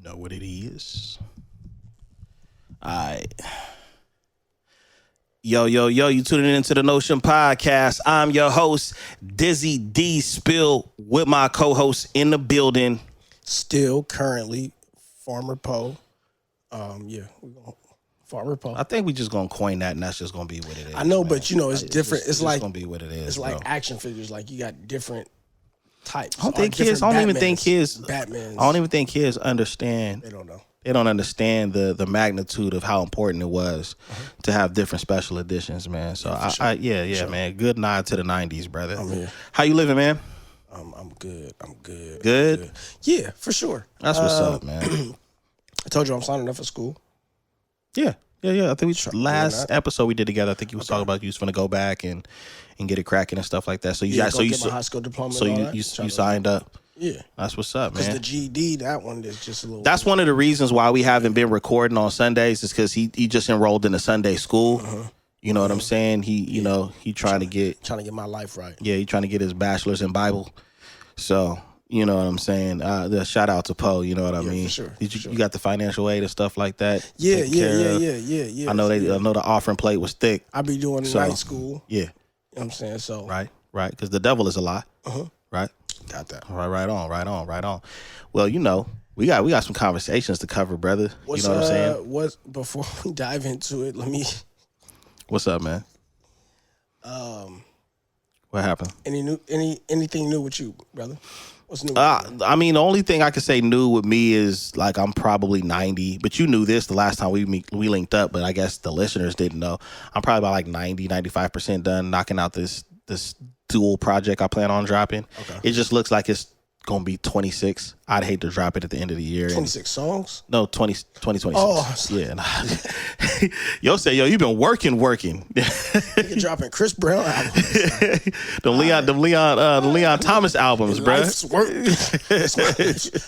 Know what it is. Alright. Yo, you tuning into the Notion Podcast. I'm your host, Dizzy D.Spill, with my co-host in the building. Still currently Farmer Poe. Farmer Poe. I think we just gonna coin that and that's just gonna be what it is. I know, man. but you know, it's different. It's like gonna be what it is. It's bro. like action figures. Like you got different types. I don't even think kids understand. They don't know. They don't understand the magnitude of how important it was to have different special editions, man. So sure. Man. Good nod to the 90s, brother. I'm here. How you living, man? I'm good. Good? Yeah, for sure. That's what's up, man. I told you I'm signing up for school. Yeah. I think last episode we did together, I think you was talking about you was going to go back and get it cracking and stuff like that. So you get my high school diploma. So you signed up. Yeah, that's what's up, man. Because the GED, that one is just a little. That's one of the reasons why we haven't been recording on Sundays is because he just enrolled in a Sunday school. You know what I'm saying? He trying to get my life right. Yeah, he trying to get his bachelor's in Bible. So you know what I'm saying? The shout out to Poe. You know what I mean? For sure. You got the financial aid and stuff like that? Yeah. I know I know the offering plate was thick. I be doing night school. Yeah, you know what I'm saying? So right, because the devil is a lie. Right. Got that. Right on. Well, you know, we got some conversations to cover, brother. You know what I'm saying? Before we dive into it, What's up, man? What happened? Anything new with you, brother? What's new? I mean, the only thing I could say new with me is like I'm probably 90, but you knew this the last time we linked up, but I guess the listeners didn't know. I'm probably about like 95% done knocking out this dual project I plan on dropping. Okay. It just looks like it's gonna be 26. I'd hate to drop it at the end of the year. 26 songs? No, 2026. Oh, yeah. You've been working. You're dropping Chris Brown albums. the Leon Thomas albums, bro.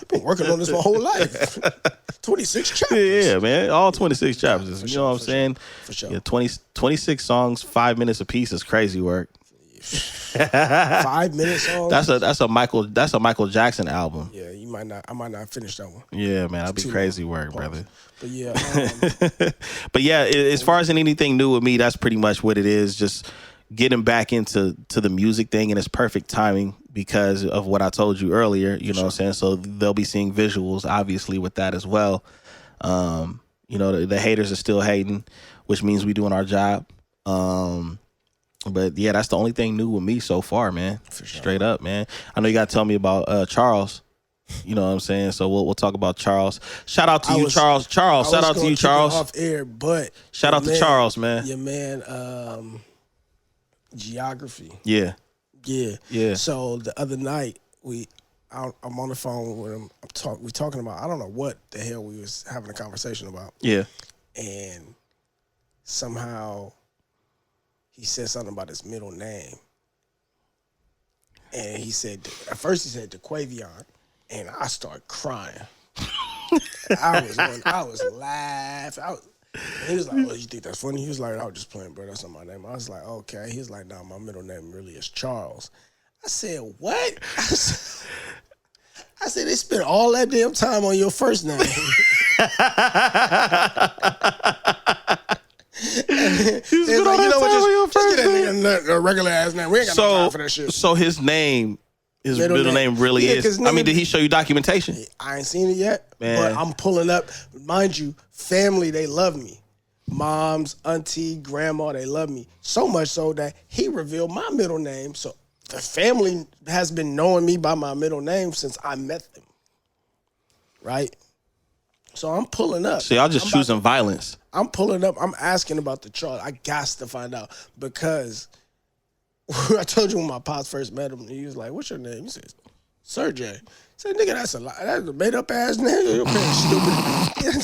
Been working on this my whole life. 26 chapters. Yeah, man. All 26 chapters. You know what I'm saying? For sure. Yeah, 26 songs, 5 minutes a piece is crazy work. 5 minutes songs. That's a Michael Jackson album. Yeah, I might not finish that one. Yeah, man, that'd be crazy work, brother. But yeah, but yeah, as far as anything new with me, that's pretty much what it is. Just getting back into the music thing, and it's perfect timing because of what I told you earlier. You know what I'm saying? So they'll be seeing visuals, obviously, with that as well. You know, the haters are still hating, which means we doing our job. But yeah, that's the only thing new with me so far, man. For sure. Straight up, man. I know you got to tell me about Charles. You know what I'm saying? So we'll talk about Charles. Shout out to you, Charles. Charles, shout out to you, Charles. Off air, but shout out to Charles, man. Your man, geography. Yeah. So the other night I'm on the phone with him. We talking about I don't know what the hell we was having a conversation about. Yeah. And somehow he said something about his middle name. And he said, at first he said DeQuavion, and I started crying. I was laughing. He was like, "Oh, you think that's funny?" He was like, "I was just playing, bro. That's not my name." I was like, "Okay." He was like, "Nah, my middle name really is Charles." I said, "What?" I said, "They spent all that damn time on your first name." He's been like, just get that nigga a regular ass name. We ain't got no time for that shit. So his middle name really is. I mean, did he show you documentation? I ain't seen it yet, man. But I'm pulling up. Mind you, family, they love me. Moms, auntie, grandma, they love me. So much so that he revealed my middle name. So the family has been knowing me by my middle name since I met them. Right? So I'm pulling up. So y'all just choosing violence. I'm pulling up. I'm asking about the Charles. I got to find out because I told you when my pops first met him, he was like, "What's your name?" He says, "Sergey." I said, "Nigga, that's a made up ass name.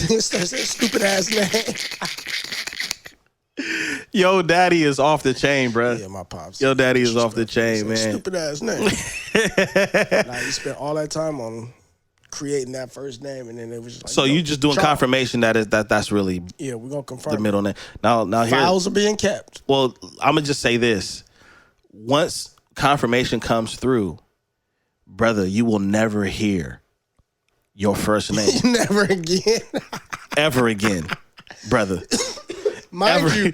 You're stupid ass name." Yo, daddy is off the chain, bro. Yeah, my pops. Yo, daddy is off the chain, man. Stupid ass name. Now you spent all that time on creating that first name, and then it was just like, so you just doing Charles. Confirmation that's really we're gonna confirm the middle name. Now files are being kept. Well, I'm gonna just say this: once confirmation comes through, brother, you will never hear your first name. Never again. Ever again, brother. Mind you, you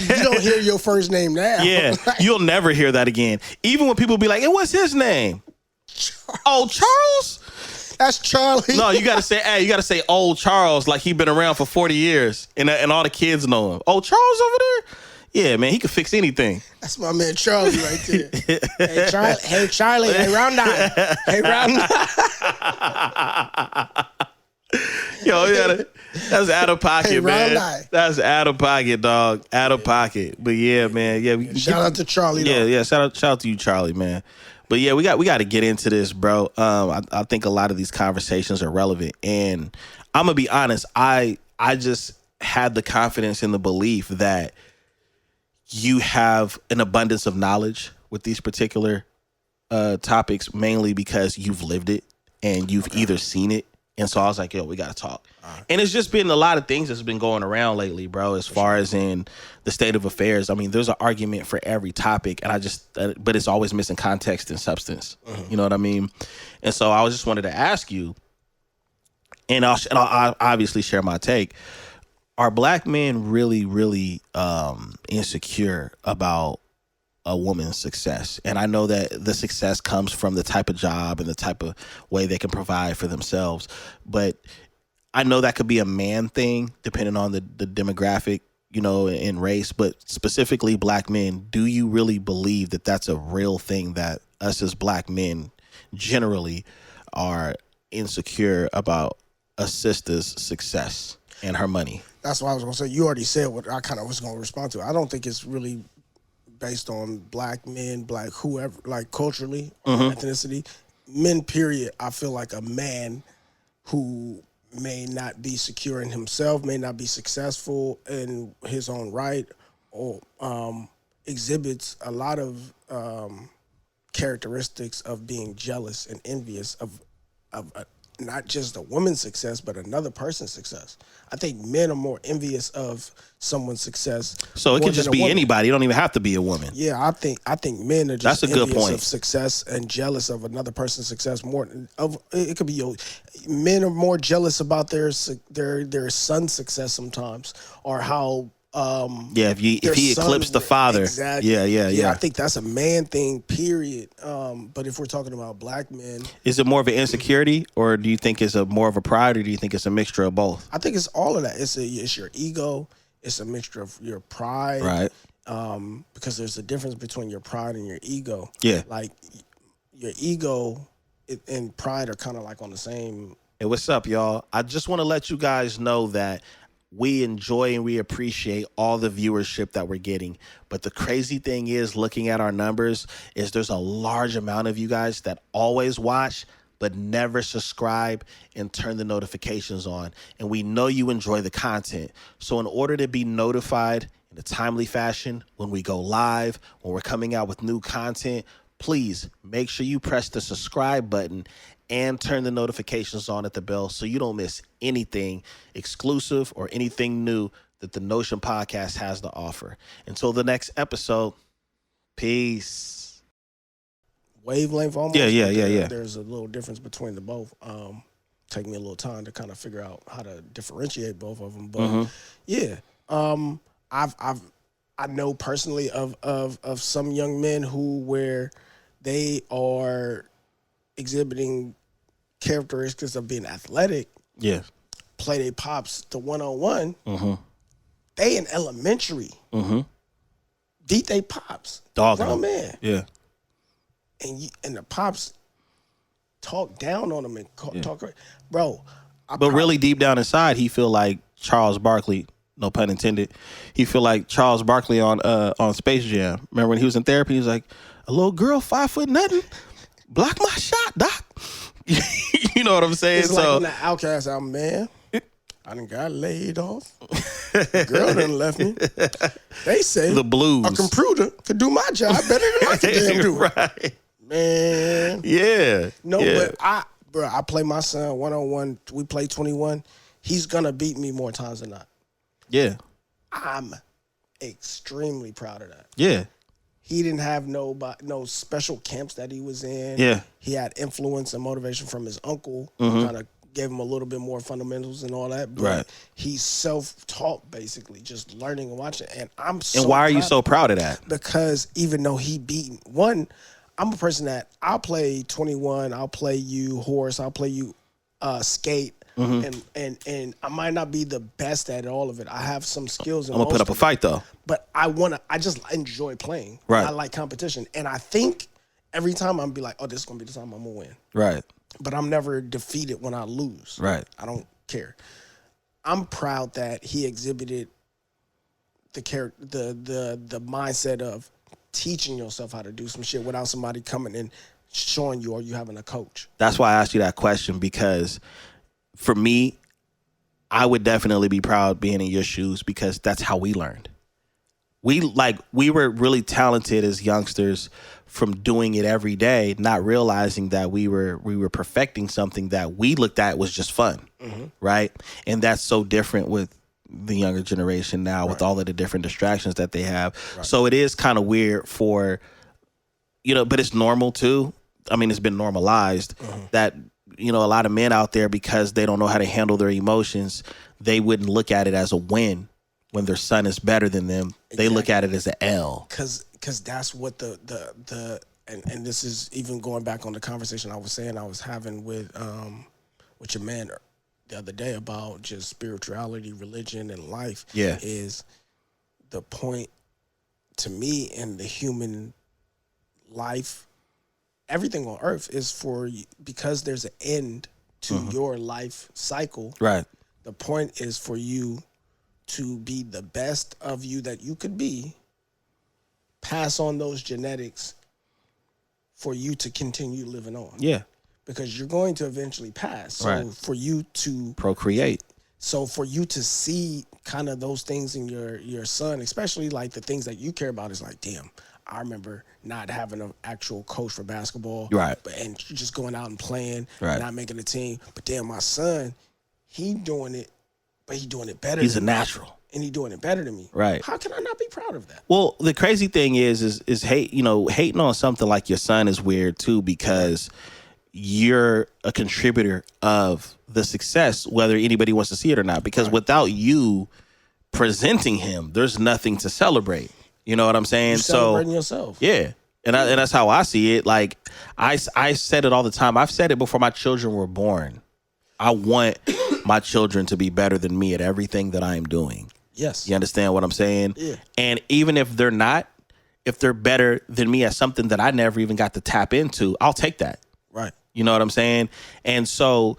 don't hear your first name now. Yeah, you'll never hear that again. Even when people be like, hey, what's his name? Oh, Charles? That's Charlie. No, you gotta say old Charles, like he been around for 40 years and all the kids know him. Oh, Charles over there? Yeah, man, he could fix anything. That's my man Charlie right there. Hey Charlie, hey Round Nine. Hey Round Nine. Yo, yeah, that's out of pocket, Hey, man. Round That's out of pocket, dog. Out of pocket. But yeah, man. Yeah, shout out to Charlie. Yeah. Shout out to you, Charlie, man. But yeah, we got to get into this, bro. I think a lot of these conversations are relevant, and I'm gonna be honest. I just had the confidence and the belief that you have an abundance of knowledge with these particular topics, mainly because you've lived it and you've either seen it. And so I was like, yo, we got to talk. And it's just been a lot of things that's been going around lately, bro, as far as in the state of affairs. I mean, there's an argument for every topic, and but it's always missing context and substance. You know what I mean? And so I just wanted to ask you, and I'll obviously share my take. Are black men really, really insecure about a woman's success? And I know that the success comes from the type of job and the type of way they can provide for themselves. But I know that could be a man thing depending on the demographic, you know, and race. But specifically black men, do you really believe that that's a real thing, that us as black men generally are insecure about a sister's success and her money? That's what I was going to say. You already said what I kind of was going to respond to. I don't think it's really based on black men, black whoever, like culturally or ethnicity. Men, period. I feel like a man who may not be secure in himself, may not be successful in his own right, or exhibits a lot of characteristics of being jealous and envious of not just a woman's success, but another person's success. I think men are more envious of someone's success. So it could just be anybody. You don't even have to be a woman. Yeah, I think men are just That's a good envious point. of success and jealous of another person's success more. It could be men are more jealous about their son's success sometimes, or how if he eclipsed the father. Exactly. Yeah. I think that's a man thing, period. But if we're talking about black men, is it more of an insecurity, or do you think it's more of a pride, or do you think it's a mixture of both? I think it's all of that. It's your ego. It's a mixture of your pride, right? Because there's a difference between your pride and your ego. Yeah, like your ego and pride are kind of like on the same. Hey, what's up, y'all? I just want to let you guys know that we enjoy and we appreciate all the viewership that we're getting. But the crazy thing is, looking at our numbers, is there's a large amount of you guys that always watch but never subscribe and turn the notifications on. And we know you enjoy the content. So in order to be notified in a timely fashion when we go live, when we're coming out with new content, please make sure you press the subscribe button and turn the notifications on at the bell so you don't miss anything exclusive or anything new that the Notion Podcast has to offer. Until the next episode, peace. Wavelength almost. Yeah. There's a little difference between the both. Take me a little time to kind of figure out how to differentiate both of them. But I know personally of some young men where they are exhibiting characteristics of being athletic, play their pops to one-on-one, they in elementary beat they pops, grown man, and the pops talk down on them and talk, bro. But really deep down inside, he feel like Charles Barkley, no pun intended. He feel like Charles Barkley on Space Jam. Remember when he was in therapy? He was like, a little girl, 5 foot nothing, block my shot, doc. You know what I'm saying? It's like on the Outcast album, man. I done got laid off. Girl done left me. They say the blues. A computer could do my job better than I can damn do it. Right. Man. Yeah. But I play my son one-on-one. We play 21. He's gonna beat me more times than not. Yeah. I'm extremely proud of that. Yeah. He didn't have no special camps that he was in. Yeah. He had influence and motivation from his uncle, kind of gave him a little bit more fundamentals and all that. But Right. he's self-taught, basically, just learning and watching. And I'm so And why are you proud so proud of that? because even though he beat one, I'm a person that I'll play 21, I'll play you horse, I'll play you skate, and I might not be the best at all of it. I have some skills. I'm gonna put up a fight though. But I just enjoy playing. Right. I like competition, and I think every time I'm be like, oh, this is gonna be the time I'm gonna win. Right. But I'm never defeated when I lose. Right. I don't care. I'm proud that he exhibited the mindset of teaching yourself how to do some shit without somebody coming and showing you or you having a coach. That's why I asked you that question, because for me, I would definitely be proud being in your shoes, because that's how we learned. We were really talented as youngsters from doing it every day, not realizing that we were perfecting something that we looked at was just fun, right? And that's so different with the younger generation now, with all of the different distractions that they have. Right. So it is kind of weird for, but it's normal too. I mean, it's been normalized that, a lot of men out there, because they don't know how to handle their emotions, they wouldn't look at it as a win when their son is better than them. They look at it as an L. Because that's what the and this is even going back on the conversation I was having with your man the other day about just spirituality, religion, and life. Yeah. Is the point to me in the human life, everything on earth is for you, because there's an end to your life cycle. Right. The point is for you to be the best of you that you could be, pass on those genetics for you to continue living on. Yeah. Because you're going to eventually pass. So for you to procreate. So for you to see kind of those things in your son, especially like the things that you care about, is like, damn, I remember not having an actual coach for basketball. Right. And just going out and playing, right. not making a team. But damn, my son, he doing it, but he doing it better. He's a natural. And he doing it better than me. Right. How can I not be proud of that? Well, the crazy thing is hate, hating on something like your son is weird too, because you're a contributor of the success, whether anybody wants to see it or not, because without you presenting him, there's nothing to celebrate. You know what I'm saying? You're celebrating yourself. Yeah. And that's how I see it. Like I said it all the time. I've said it before my children were born. I want my children to be better than me at everything that I am doing. Yes. You understand what I'm saying? Yeah. And even if they're not, if they're better than me at something that I never even got to tap into, I'll take that. Right. You know what I'm saying? And so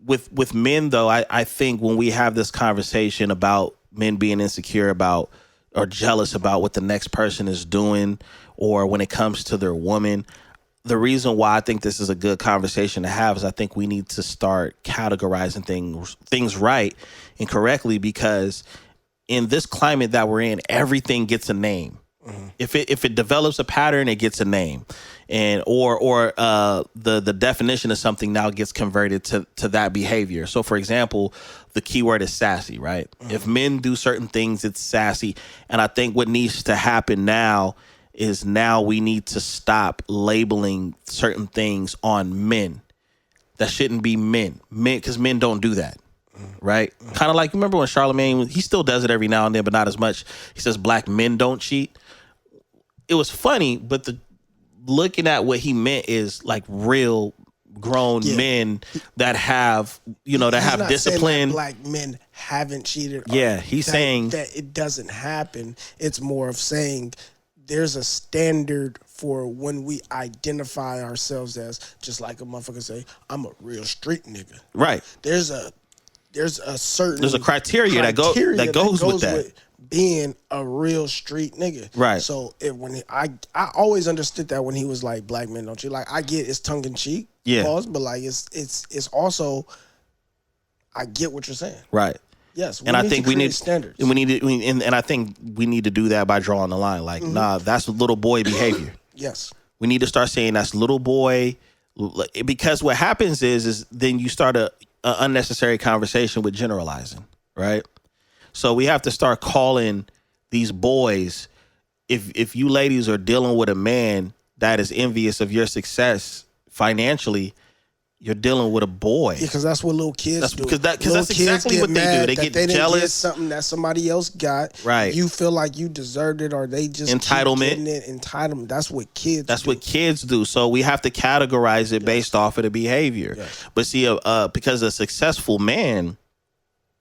with men, though, I think when we have this conversation about men being insecure about or jealous about what the next person is doing, or when it comes to their woman, the reason why I think this is a good conversation to have is I think we need to start categorizing things right and correctly, because in this climate that we're in, everything gets a name. If it develops a pattern, it gets a name, and or the definition of something now gets converted to that behavior. So, for example, the key word is sassy, right? If men do certain things, it's sassy, and I think what needs to happen now is we need to stop labeling certain things on men that shouldn't be men, because men don't do that. Right? Kind of like, remember when Charlemagne, he still does it every now and then, but not as much. He says black men don't cheat. It was funny, but looking at what he meant is like real grown men that have, have discipline. Black men haven't cheated. Yeah, he's saying that it doesn't happen. It's more of saying there's a standard for when we identify ourselves as, just like a motherfucker say, I'm a real street nigga. Right. There's a criteria that goes with that. With being a real street nigga. Right. So I always understood that when he was like, black men don't cheat. Like, I get it's tongue in cheek, pause, but like it's also, I get what you're saying. Right. Yes. And I think we need standards. And and I think we need to do that by drawing the line. Like, nah, that's little boy behavior. Yes. We need to start saying that's little boy, because what happens is then you start a unnecessary conversation with generalizing, right? So we have to start calling these boys, if you ladies are dealing with a man that is envious of your success financially, you're dealing with a boy. Yeah, because that's what little kids do. Because that's exactly what they do. They get jealous. Didn't get something that somebody else got. Right. You feel like you deserved it, or they just entitlement. Entitlement. That's what kids. That's what kids do. So we have to categorize it based off of the behavior. Yes. But see, because a successful man,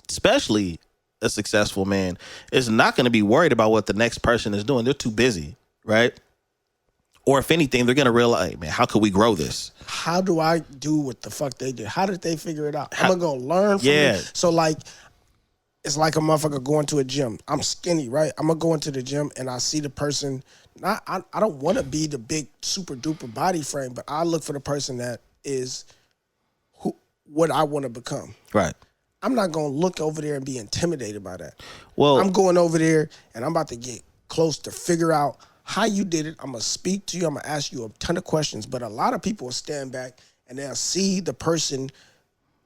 especially a successful man, is not going to be worried about what the next person is doing. They're too busy, right? Or if anything, they're going to realize, man, how could we grow this? How do I do what the fuck they did? How did they figure it out? I'm going to learn from it. So, like, it's like a motherfucker going to a gym. I'm skinny, right? I'm going to go into the gym and I see the person. I don't want to be the big super duper body frame, but I look for the person that is what I want to become. Right. I'm not going to look over there and be intimidated by that. Well, I'm going over there and I'm about to get close to figure out how you did it. I'm going to speak to you. I'm going to ask you a ton of questions. But a lot of people will stand back and they'll see the person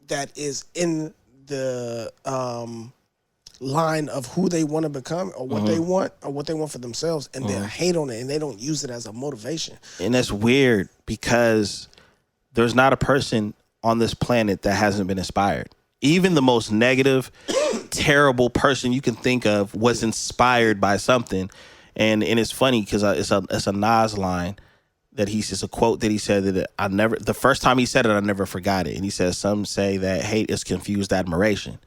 that is in the line of who they want to become or what they want or what they want for themselves. And they'll hate on it and they don't use it as a motivation. And that's weird because there's not a person on this planet that hasn't been inspired. Even the most negative, terrible person you can think of was inspired by something. And it's funny because it's a Nas line that it's a quote that he said that the first time he said it, I never forgot it. And he says, some say that hate is confused admiration.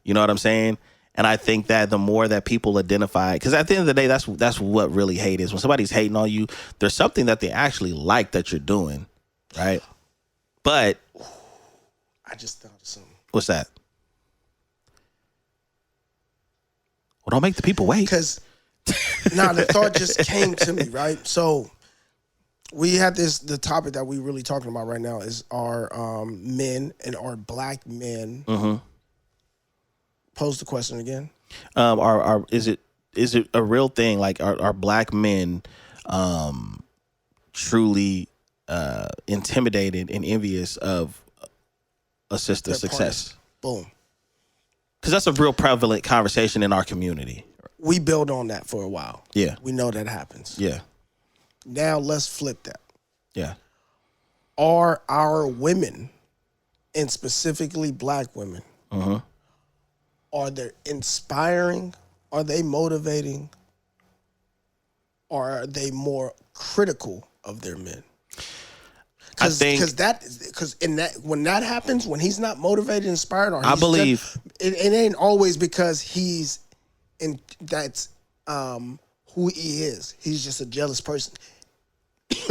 You know what I'm saying? And I think that the more that people identify, because at the end of the day, that's what really hate is. When somebody's hating on you, there's something that they actually like that you're doing, right? But I just thought of something. What's that? Well, don't make the people wait. Because the thought just came to me, right? So we had the topic that we really talking about right now is our men and our black men. Pose the question again. Is it a real thing? Like are black men truly intimidated and envious of a sister's success? Boom. Because that's a real prevalent conversation in our community. We build on that for a while. Yeah. We know that happens. Yeah. Now let's flip that. Yeah. Are our women, and specifically black women, are they inspiring? Are they motivating? Or are they more critical of their men? Because when that happens, when he's not motivated, inspired, or it ain't always because that's who he is. He's just a jealous person.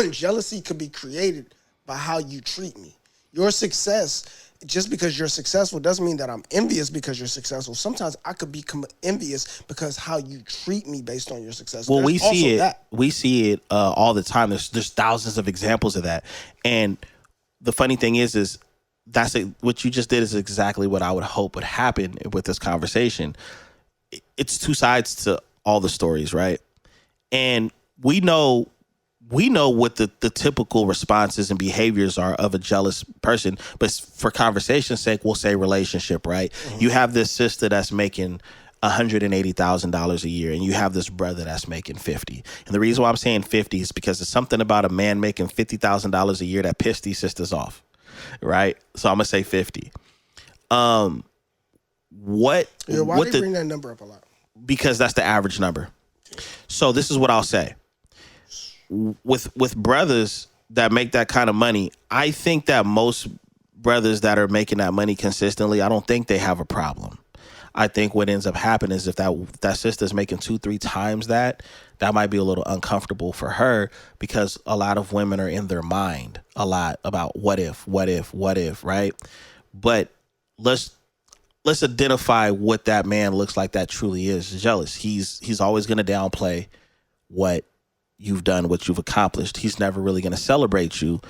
Jealousy could be created by how you treat me. Your success, just because you're successful, doesn't mean that I'm envious because you're successful. Sometimes I could become envious because how you treat me based on your success. Well, we see it all the time. There's thousands of examples of that. And the funny thing is what you just did is exactly what I would hope would happen with this conversation. It's two sides to all the stories, right? And we know what the typical responses and behaviors are of a jealous person, but for conversation's sake, we'll say relationship, right? You have this sister that's making $180,000 a year, and you have this brother that's making 50. And the reason why I'm saying 50 is because there's something about a man making $50,000 a year that pissed these sisters off, right? So I'm gonna say 50. Why do you bring that number up a lot? Because that's the average number. So this is what I'll say. With brothers that make that kind of money, I think that most brothers that are making that money consistently, I don't think they have a problem. I think what ends up happening is if that sister's making 2-3 times that might be a little uncomfortable for her, because a lot of women are in their mind a lot about what if, right? But let's identify what that man looks like that truly is jealous. He's always going to downplay what you've done, what you've accomplished. He's never really going to celebrate you.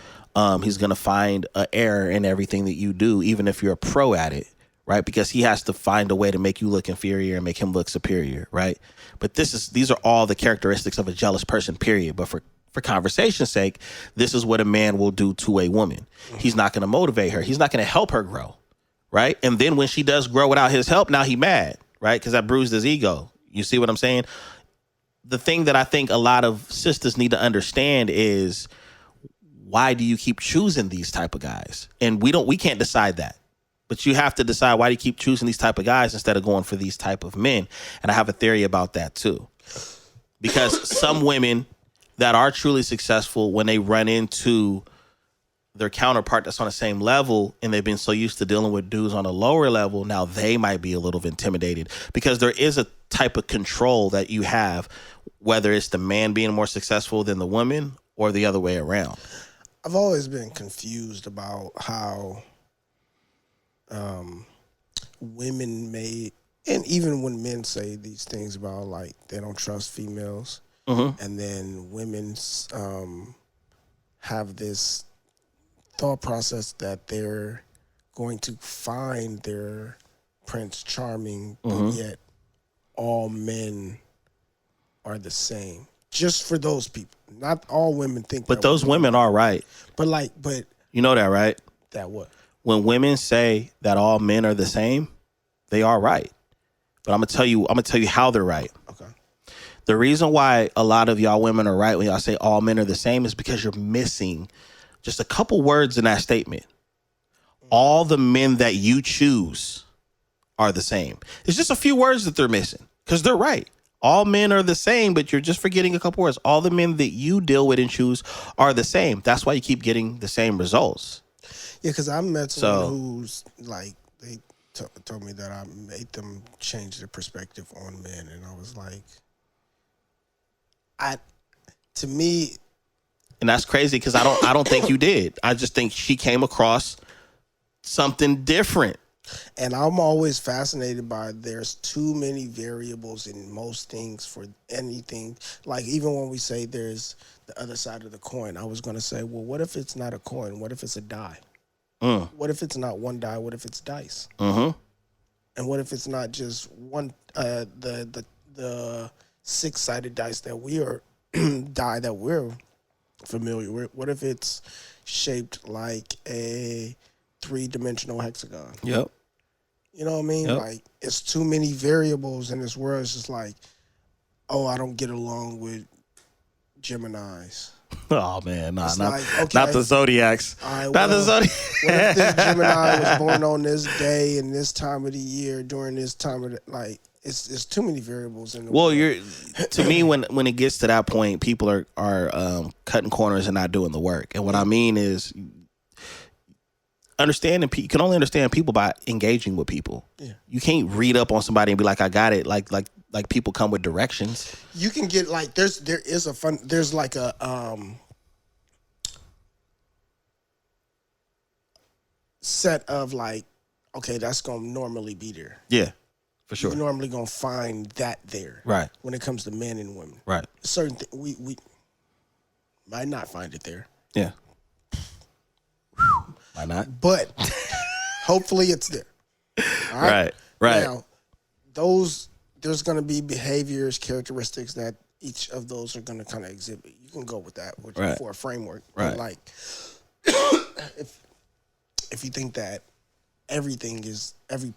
He's going to find an error in everything that you do, even if you're a pro at it, right? Because he has to find a way to make you look inferior and make him look superior, right? But these are all the characteristics of a jealous person, period. But for conversation's sake, this is what a man will do to a woman. He's not going to motivate her. He's not going to help her grow, right? And then when she does grow without his help, now he mad, right? Because that bruised his ego. You see what I'm saying? The thing that I think a lot of sisters need to understand is why do you keep choosing these type of guys? And we can't decide that. But you have to decide, why do you keep choosing these type of guys instead of going for these type of men? And I have a theory about that too. Because some women that are truly successful, when they run into their counterpart that's on the same level and they've been so used to dealing with dudes on a lower level, now they might be a little intimidated, because there is a type of control that you have, whether it's the man being more successful than the woman or the other way around. I've always been confused about how women may, and even when men say these things about like they don't trust females, and then women have this thought process that they're going to find their Prince Charming, but yet all men are the same. Just for those people, not all women think. But those women are right. But you know that, right? That what? When women say that all men are the same, they are right. But I'm gonna tell you how they're right. Okay. The reason why a lot of y'all women are right when y'all say all men are the same is because you're missing just a couple words in that statement. All the men that you choose are the same. It's just a few words that they're missing, because they're right. All men are the same, but you're just forgetting a couple words. All the men that you deal with and choose are the same. That's why you keep getting the same results. Yeah, because I met someone who's like, they told me that I made them change their perspective on men, and I was like, to me, and that's crazy, because I don't think you did. I just think she came across something different. And I'm always fascinated by there's too many variables in most things for anything. Like even when we say there's the other side of the coin, I was going to say, well, what if it's not a coin? What if it's a die? What if it's not one die? What if it's dice? And what if it's not just one, the six-sided dice that we are, die that we're familiar with? What if it's shaped like a three-dimensional hexagon? Yep. You know what I mean? Yep. Like, it's too many variables in this world. It's just like, oh, I don't get along with Geminis. Oh man, not the Zodiacs. Right, not the Zodiac. What if this Gemini was born on this day and this time of the year during this time of the, like? It's too many variables in the world. To me, when it gets to that point, people are cutting corners and not doing the work. And what I mean is, understanding, you can only understand people by engaging with people. Yeah. You can't read up on somebody and be like, I got it. Like people come with directions. You can get like, there's like a set of like, okay, that's gonna normally be there. Yeah, for sure. You're normally gonna find that there. Right. When it comes to men and women. Right. Certain we might not find it there. Yeah. Why not? But hopefully it's there. All right. Right. Now, there's going to be behaviors, characteristics that each of those are going to kind of exhibit. You can go with that for a framework. Right. But like, if you think that every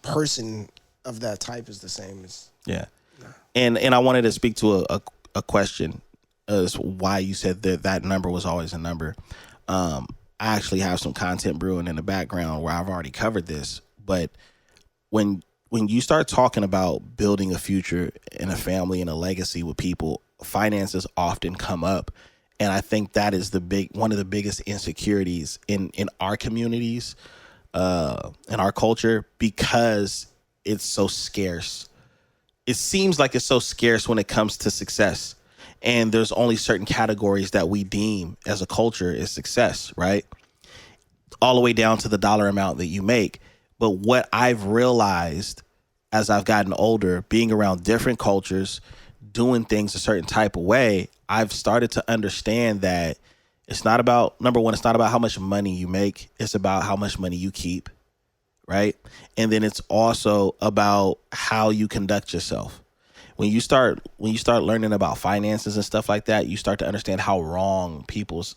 person of that type is the same as. Yeah. Nah. And I wanted to speak to a question as why you said that number was always a number. I actually have some content brewing in the background where I've already covered this, but when you start talking about building a future and a family and a legacy with people, finances often come up. And I think that is one of the biggest insecurities in our communities, in our culture, because it's so scarce. It seems like it's so scarce when it comes to success. And there's only certain categories that we deem as a culture as success, right? All the way down to the dollar amount that you make. But what I've realized as I've gotten older, being around different cultures, doing things a certain type of way, I've started to understand that it's not about, number one, it's not about how much money you make. It's about how much money you keep, right? And then it's also about how you conduct yourself. When you start learning about finances and stuff like that, you start to understand how wrong people's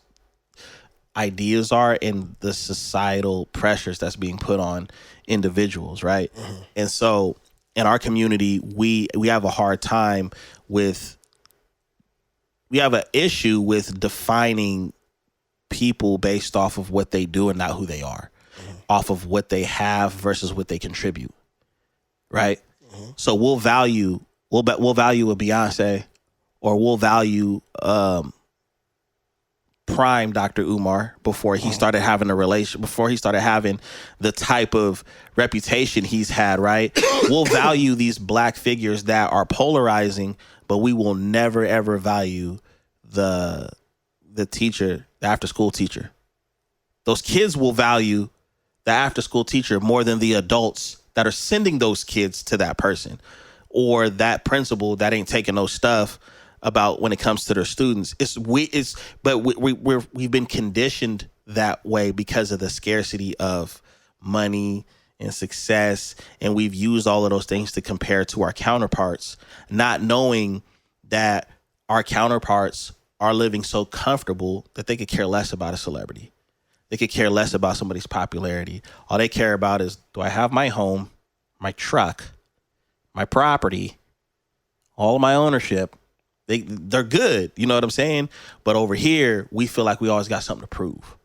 ideas are and the societal pressures that's being put on individuals, right? Mm-hmm. And so in our community, we have a hard time we have an issue with defining people based off of what they do and not who they are, off of what they have versus what they contribute, right? So we'll value a Beyonce, or we'll value prime Dr. Umar before he started having before he started having the type of reputation he's had, right? We'll value these black figures that are polarizing, but we will never ever value the teacher, the after school teacher. Those kids will value the after school teacher more than the adults that are sending those kids to that person, or that principal that ain't taking no stuff about when it comes to their students. We've been conditioned that way because of the scarcity of money and success, and we've used all of those things to compare to our counterparts, not knowing that our counterparts are living so comfortable that they could care less about a celebrity. They could care less about somebody's popularity. All they care about is, do I have my home, my truck, my property, all of my ownership? They're good, you know what I'm saying? But over here, we feel like we always got something to prove.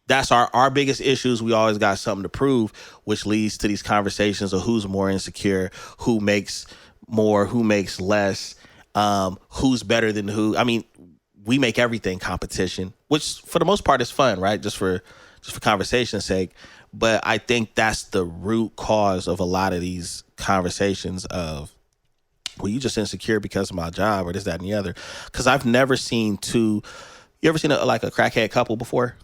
That's our biggest issues. We always got something to prove, which leads to these conversations of who's more insecure, who makes more, who makes less, who's better than who. I mean, we make everything competition, which for the most part is fun, right? Just for conversation's sake. But I think that's the root cause of a lot of these conversations of, well, you just insecure because of my job or this, that, and the other. Because I've never seen you ever seen a crackhead couple before?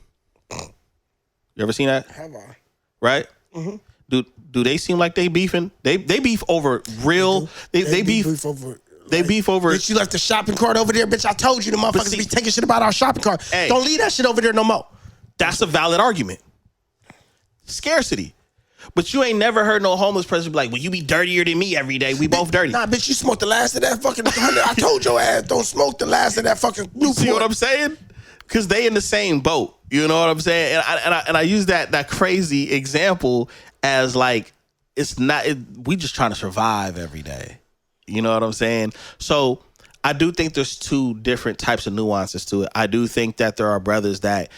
You ever seen that? Have I? Right? Mm-hmm. Do they seem like they beefing? They beef over real. They beef over. They beef over. Bitch, you left the shopping cart over there, bitch. I told you the motherfuckers be taking shit about our shopping cart. Hey, don't leave that shit over there no more. That's a valid argument. Scarcity. But you ain't never heard no homeless person be like, well, you be dirtier than me every day. We both dirty. Nah, bitch, you smoked the last of that fucking 100. I told your ass, don't smoke the last of that fucking Newport. See what I'm saying? Because they in the same boat. You know what I'm saying? And I use that crazy example as like, we just trying to survive every day. You know what I'm saying? So I do think there's two different types of nuances to it. I do think that there are brothers that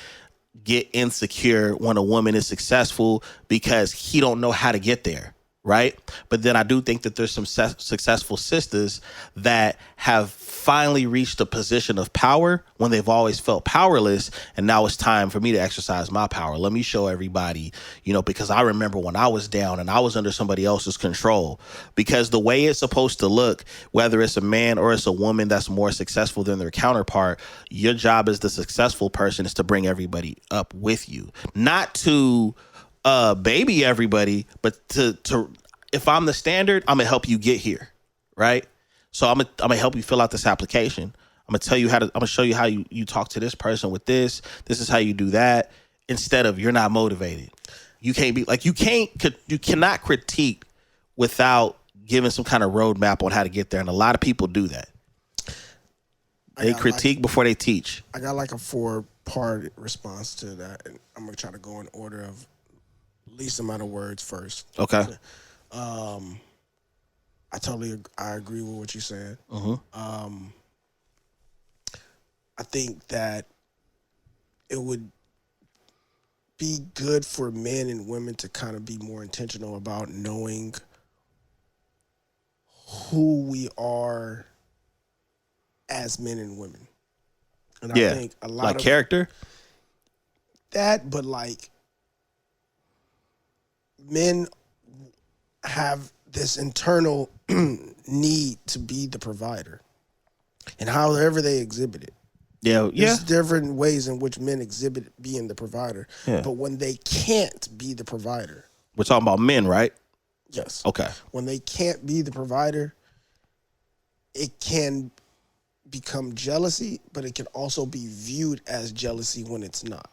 get insecure when a woman is successful because he don't know how to get there, right? But then I do think that there's some successful sisters that have finally reached a position of power when they've always felt powerless, and now it's time for me to exercise my power. Let me show everybody, because I remember when I was down and I was under somebody else's control. Because the way it's supposed to look, whether it's a man or it's a woman that's more successful than their counterpart, your job as the successful person is to bring everybody up with you, not to baby everybody, but to if I'm the standard, I'm gonna help you get here, right? So I'm gonna help you fill out this application. I'm gonna tell you I'm gonna show you how you talk to this person with this. This is how you do that. Instead of, you're not motivated. You can't be like, you cannot critique without giving some kind of roadmap on how to get there. And a lot of people do that. They critique before they teach. I got like a 4-part response to that, and I'm gonna try to go in order of least amount of words first. Okay. I agree with what you said. Mm-hmm. I think that it would be good for men and women to kind of be more intentional about knowing who we are as men and women. And I think a lot like of character, that, but like men have this internal need to be the provider, and however they exhibit it. There's different ways in which men exhibit being the provider. Yeah. But when they can't be the provider, we're talking about men, right? Yes. Okay. When they can't be the provider, it can become jealousy, but it can also be viewed as jealousy when it's not.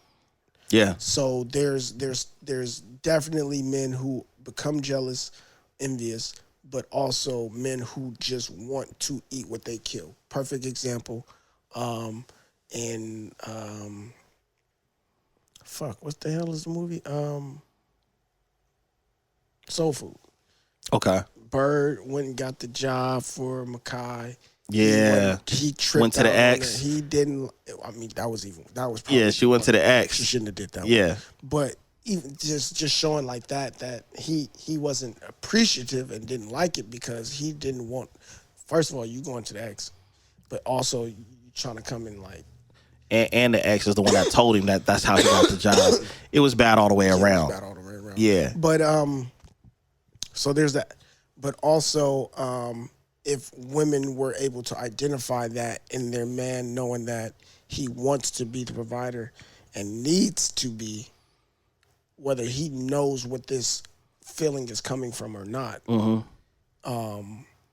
Yeah. So there's definitely men who become jealous, envious, but also men who just want to eat what they kill. Perfect example. What the hell is the movie? Soul Food. Okay. Bird went and got the job for Makai. Yeah. He tripped Went to the out on her. ex. He didn't. I mean, that was probably. Yeah, she went to the ex. She shouldn't have did that. Yeah. One. But even just showing like that he wasn't appreciative and didn't like it because he didn't want. First of all, you going to the ex, but also you trying to come in like. And the ex is the one that told him that's how he got the job. It was bad all the way around. It was bad all the way around. Yeah. But so there's that. But also, if women were able to identify that in their man, knowing that he wants to be the provider and needs to be, whether he knows what this feeling is coming from or not,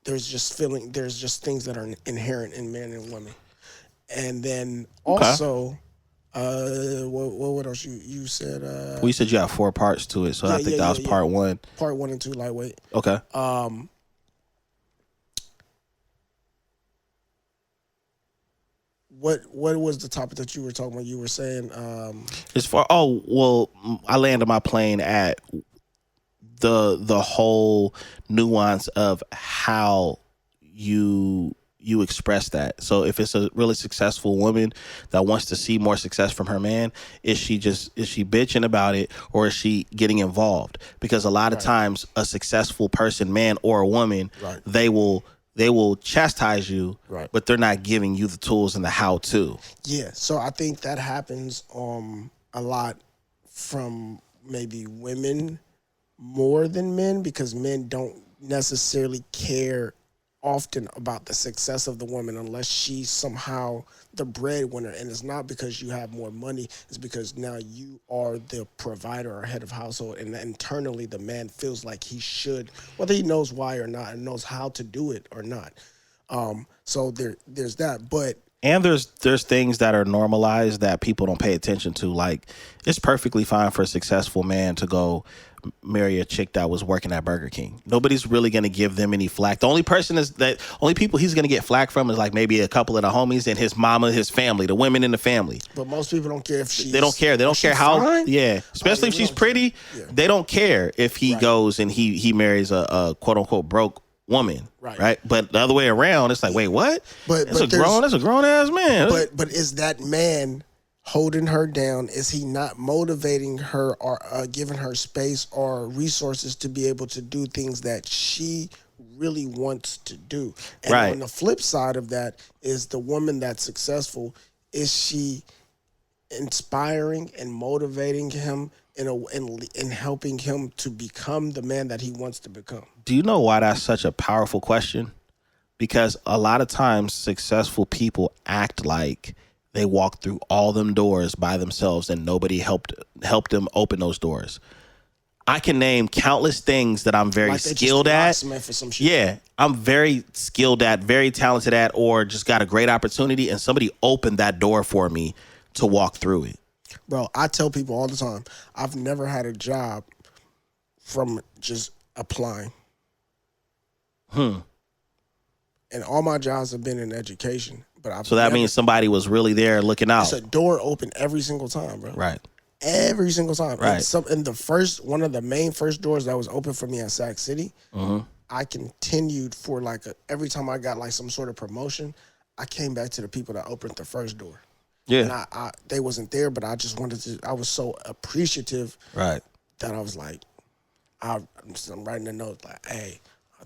there's just things that are inherent in men and women. And then also, what else you said? Well, you said you have 4 parts to it, so I think that was part 1. Part 1 and 2, lightweight. Okay. What was the topic that you were talking about? You were saying As far I landed my plane at the whole nuance of how you express that. So if it's a really successful woman that wants to see more success from her man, is she bitching about it, or is she getting involved? Because a lot of times a successful person, man or a woman, they will chastise you, but they're not giving you the tools and the how-to. Yeah, so I think that happens a lot from maybe women more than men, because men don't necessarily care often about the success of the woman unless she's somehow the breadwinner. And it's not because you have more money, it's because now you are the provider or head of household, and internally the man feels like he should, whether he knows why or not and knows how to do it or not. So there's that. But and there's things that are normalized that people don't pay attention to. Like, it's perfectly fine for a successful man to go marry a chick that was working at Burger King. Nobody's really going to give them any flack. The only people he's going to get flack from is like maybe a couple of the homies and his mama, his family, the women in the family. But most people don't care if she's... They don't care. They don't care how... Fine? Yeah. Especially if she's pretty. Yeah. They don't care if he goes and he marries a quote-unquote broke woman. Right? But the other way around, it's like, wait, what? That's a grown-ass man. But is that man holding her down? Is he not motivating her or giving her space or resources to be able to do things that she really wants to do? And on the flip side of that is the woman that's successful. Is she inspiring and motivating him in helping him to become the man that he wants to become? Do you know why that's such a powerful question? Because a lot of times successful people act like they walked through all them doors by themselves and nobody helped them open those doors. I can name countless things that I'm very skilled at. For some shit. Yeah, I'm very skilled at, very talented at, or just got a great opportunity and somebody opened that door for me to walk through it. Bro, I tell people all the time, I've never had a job from just applying. And all my jobs have been in education. So that means somebody was really there looking out. It's a door open every single time, bro. Right. Every single time. Right. And one of the main first doors that was open for me at Sac City, I continued for every time I got like some sort of promotion, I came back to the people that opened the first door. Yeah. And they wasn't there, but I just wanted to, I was so appreciative that I was like, I'm writing a note like, hey,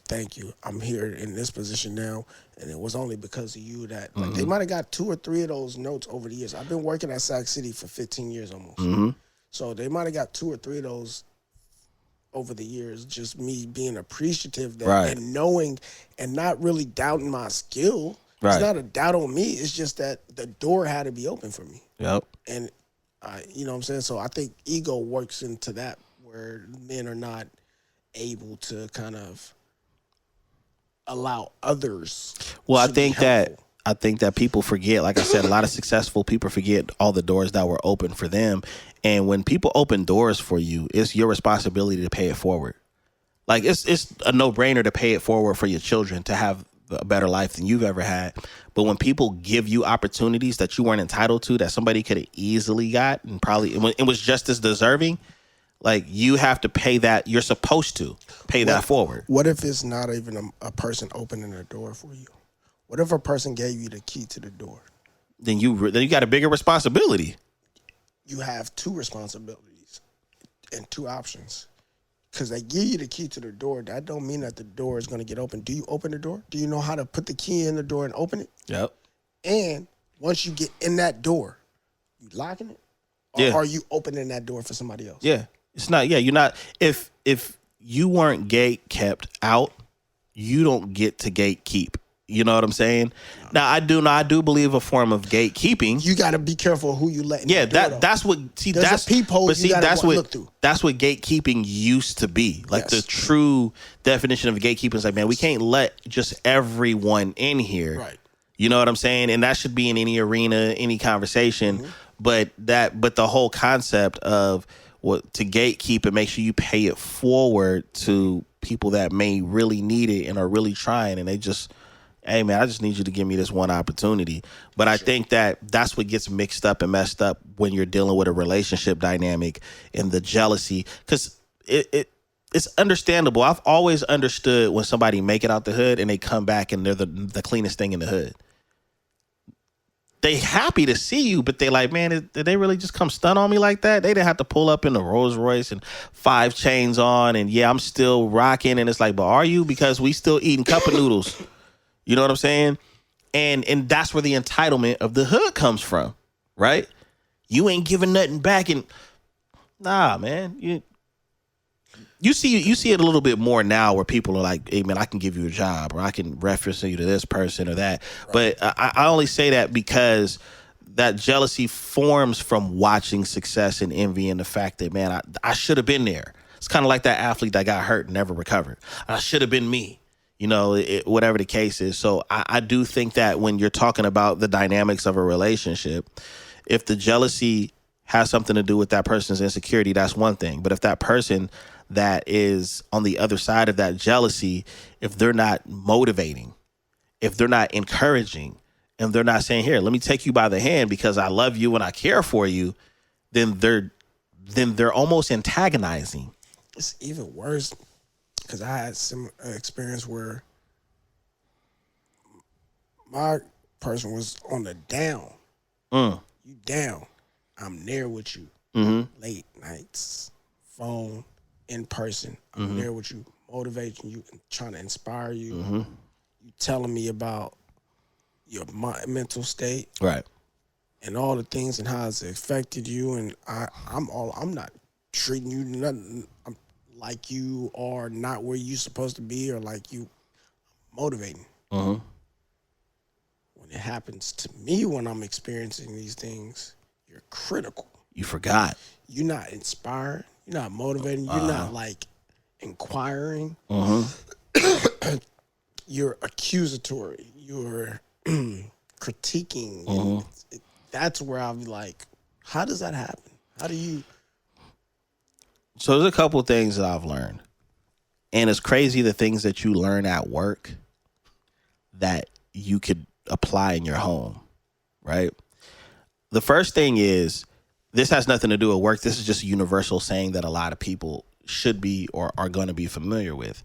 thank you. I'm here in this position now, and it was only because of you that they might have got 2 or 3 of those notes over the years. I've been working at Sac City for 15 years almost. So they might have got 2 or 3 of those over the years, just me being appreciative that and knowing and not really doubting my skill. It's not a doubt on me. It's just that the door had to be open for me. Yep. And you know what I'm saying? So I think ego works into that, where men are not able to kind of allow others. Well, I think that people forget, like I said, a lot of successful people forget all the doors that were open for them. And when people open doors for you, it's your responsibility to pay it forward. Like it's a no-brainer to pay it forward for your children to have a better life than you've ever had. But when people give you opportunities that you weren't entitled to, that somebody could have easily got and probably it was just as deserving, like you have to pay that. You're supposed to pay that forward. What if it's not even a person opening a door for you? What if a person gave you the key to the door? Then you got a bigger responsibility. You have two responsibilities and two options. Because they give you the key to the door, that don't mean that the door is going to get open. Do you open the door? Do you know how to put the key in the door and open it? Yep. And once you get in that door, you locking it? Or are you opening that door for somebody else? Yeah. It's not, you're not, if you weren't gate kept out, you don't get to gatekeep. You know what I'm saying? No. Now I do believe a form of gatekeeping. You got to be careful who you let in. Yeah, the door, that's what. See, there's that's a peephole. But see, that's what gatekeeping used to be. Like the true definition of gatekeeping is like, man, we can't let just everyone in here. Right. You know what I'm saying? And that should be in any arena, any conversation. Mm-hmm. But the whole concept of to gatekeep and make sure you pay it forward to people that may really need it and are really trying, and they just. Hey, man, I just need you to give me this one opportunity. But I think that's what gets mixed up and messed up when you're dealing with a relationship dynamic and the jealousy. Because it's understandable. I've always understood when somebody make it out the hood and they come back and they're the cleanest thing in the hood. They happy to see you, but they like, man, did they really just come stun on me like that? They didn't have to pull up in the Rolls Royce and 5 chains on. And, yeah, I'm still rocking. And it's like, but are you? Because we still eating cup of noodles. You know what I'm saying? And that's where the entitlement of the hood comes from, right? You ain't giving nothing back, and nah, man. You see it a little bit more now where people are like, hey, man, I can give you a job, or I can reference you to this person or that. Right. But I only say that because that jealousy forms from watching success and envy and the fact that, man, I should have been there. It's kind of like that athlete that got hurt and never recovered. I should have been me. You know, whatever the case is. So I do think that when you're talking about the dynamics of a relationship, if the jealousy has something to do with that person's insecurity, that's one thing. But if that person that is on the other side of that jealousy, if they're not motivating, if they're not encouraging, and they're not saying, here, let me take you by the hand because I love you and I care for you, then they're almost antagonizing. It's even worse. Because I had some experience where my person was on the down. You down. I'm there with you. Mm-hmm. Late nights, phone, in person. I'm there with you, motivating you, and trying to inspire you. Mm-hmm. You telling me about your mental state. Right. And all the things and how it's affected you. And I'm not treating you nothing. Like you are not where you're supposed to be, or like you motivating. Uh-huh. When it happens to me, when I'm experiencing these things, you're critical. You forgot. You're not inspired. You're not motivating. You're not like inquiring. You're accusatory. You're critiquing. That's where I'll be like, how does that happen? How do you... So there's a couple of things that I've learned. And it's crazy the things that you learn at work that you could apply in your home, right? The first thing is, this has nothing to do with work. This is just a universal saying that a lot of people should be or are going to be familiar with.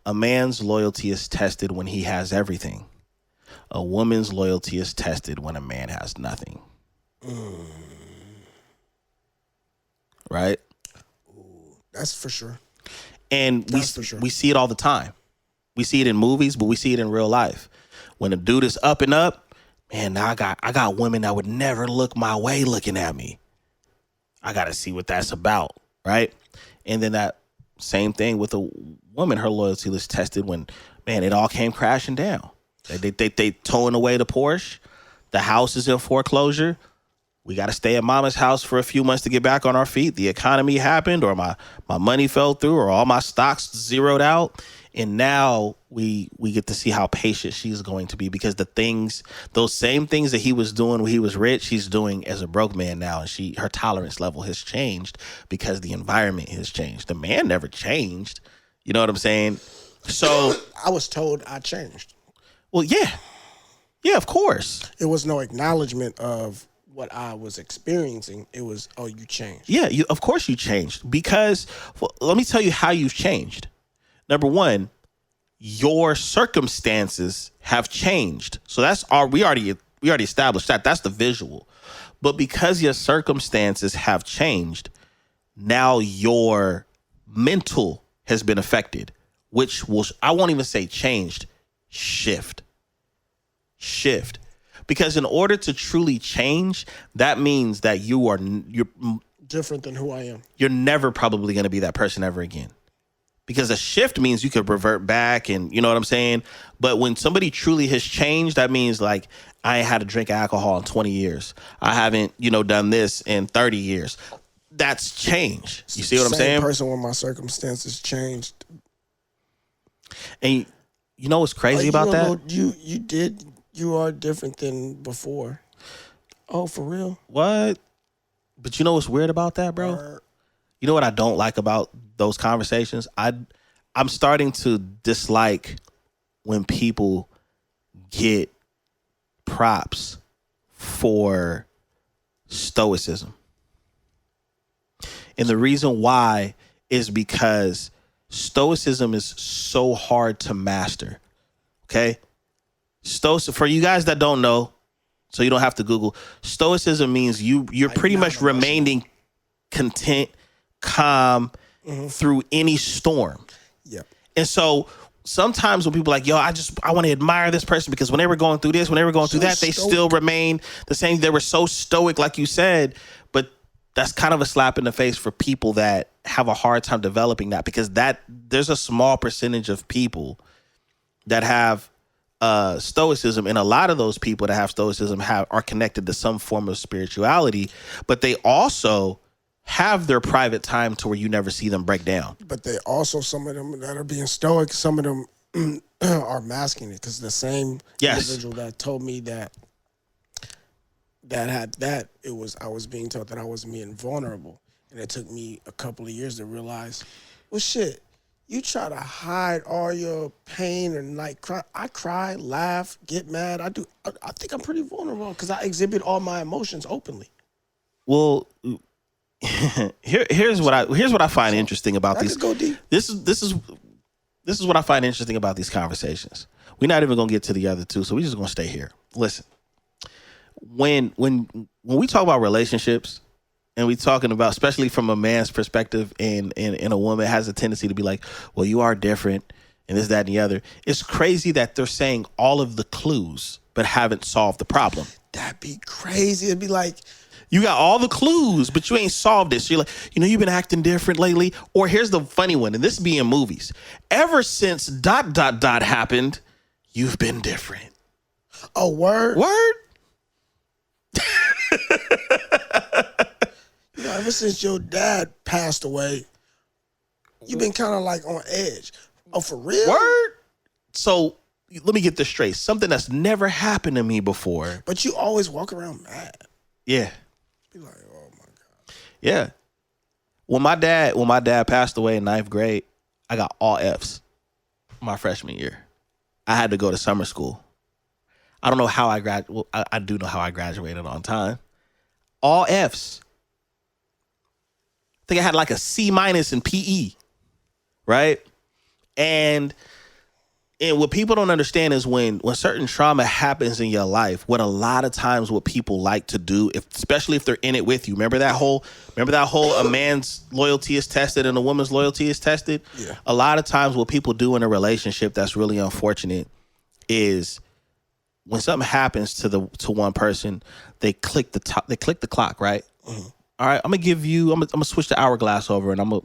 A man's loyalty is tested when he has everything. A woman's loyalty is tested when a man has nothing. Right? That's for sure. And we see it all the time. We see it in movies, but we see it in real life. When a dude is up and up, man, now I got women that would never look my way looking at me. I got to see what that's about, right? And then that same thing with a woman, her loyalty was tested when, man, it all came crashing down. They towing away the Porsche. The house is in foreclosure. We got to stay at mama's house for a few months to get back on our feet. The economy happened, or my money fell through, or all my stocks zeroed out. And now we get to see how patient she's going to be, because those same things that he was doing when he was rich, she's doing as a broke man now. And her tolerance level has changed because the environment has changed. The man never changed. You know what I'm saying? So I was told I changed. Well, yeah. Yeah, of course. It was no acknowledgement of what I was experiencing. It was, oh, you changed. Yeah, of course you changed, because let me tell you how you've changed. Number one, your circumstances have changed. So we already established that. That's the visual. But because your circumstances have changed, now your mental has been affected, which will, I won't even say changed, shift. Because in order to truly change, that means that you're different than who I am. You're never probably going to be that person ever again. Because a shift means you could revert back, and you know what I'm saying? But when somebody truly has changed, that means like, I ain't had a drink of alcohol in 20 years. I haven't, done this in 30 years. That's change. You see what I'm saying? Same person when my circumstances changed. And you know what's crazy about that? You are different than before. Oh, for real? What? But you know what's weird about that, bro? You know what I don't like about those conversations? I'm starting to dislike when people get props for stoicism. And the reason why is because stoicism is so hard to master. Okay? For you guys that don't know, so you don't have to Google, stoicism means you're pretty much remaining content, calm through any storm. Yep. And so sometimes when people are like, yo, I want to admire this person because when they were going through this, when they were going through that, they still remain the same. They were so stoic, like you said, but that's kind of a slap in the face for people that have a hard time developing that, because there's a small percentage of people that have stoicism, and a lot of those people that have stoicism are connected to some form of spirituality, but they also have their private time to where you never see them break down. But they also, some of them that are being stoic, some of them are masking it, because the same individual that told me that I was being taught that I was being vulnerable, and it took me a couple of years to realize, well, shit, you try to hide all your pain and like cry. I cry, laugh, get mad. I think I'm pretty vulnerable because I exhibit all my emotions openly. Well, here's what I find interesting about these. Go deep. This is what I find interesting about these conversations. We're not even gonna get to the other two, so we're just gonna stay here. Listen, when we talk about relationships, and we talking about, especially from a man's perspective, and a woman has a tendency to be like, well, you are different, and this, that, and the other. It's crazy that they're saying all of the clues, but haven't solved the problem. That'd be crazy. It'd be like, you got all the clues, but you ain't solved it. So you're like, you've been acting different lately. Or here's the funny one, and this be in movies. Ever since ... happened, you've been different. Oh, word? Word? Ever since your dad passed away, you've been kind of like on edge. Oh, for real? Word? So let me get this straight. Something that's never happened to me before. But you always walk around mad. Yeah. Be like, oh my God. Yeah. When my dad passed away in 9th grade, I got all Fs my freshman year. I had to go to summer school. I don't know how I graduated. Well, I do know how I graduated on time. All Fs. I think I had like a C- in PE, right? And what people don't understand is when certain trauma happens in your life, what a lot of times what people like to do, especially if they're in it with you. Remember that whole a man's loyalty is tested and a woman's loyalty is tested? Yeah. A lot of times what people do in a relationship that's really unfortunate is when something happens to one person, they click the clock, right? Mm-hmm. All right, I'm gonna switch the hourglass over, and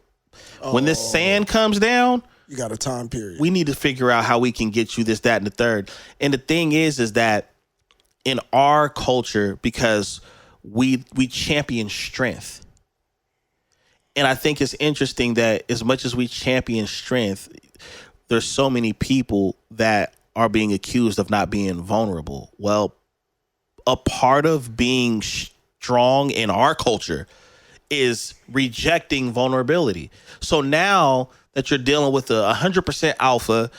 when this sand comes down, you got a time period. We need to figure out how we can get you this, that, and the third. And the thing is that in our culture, because we champion strength, and I think it's interesting that as much as we champion strength, there's so many people that are being accused of not being vulnerable. Well, a part of being strong in our culture is rejecting vulnerability. So now that you're dealing with a 100% alpha,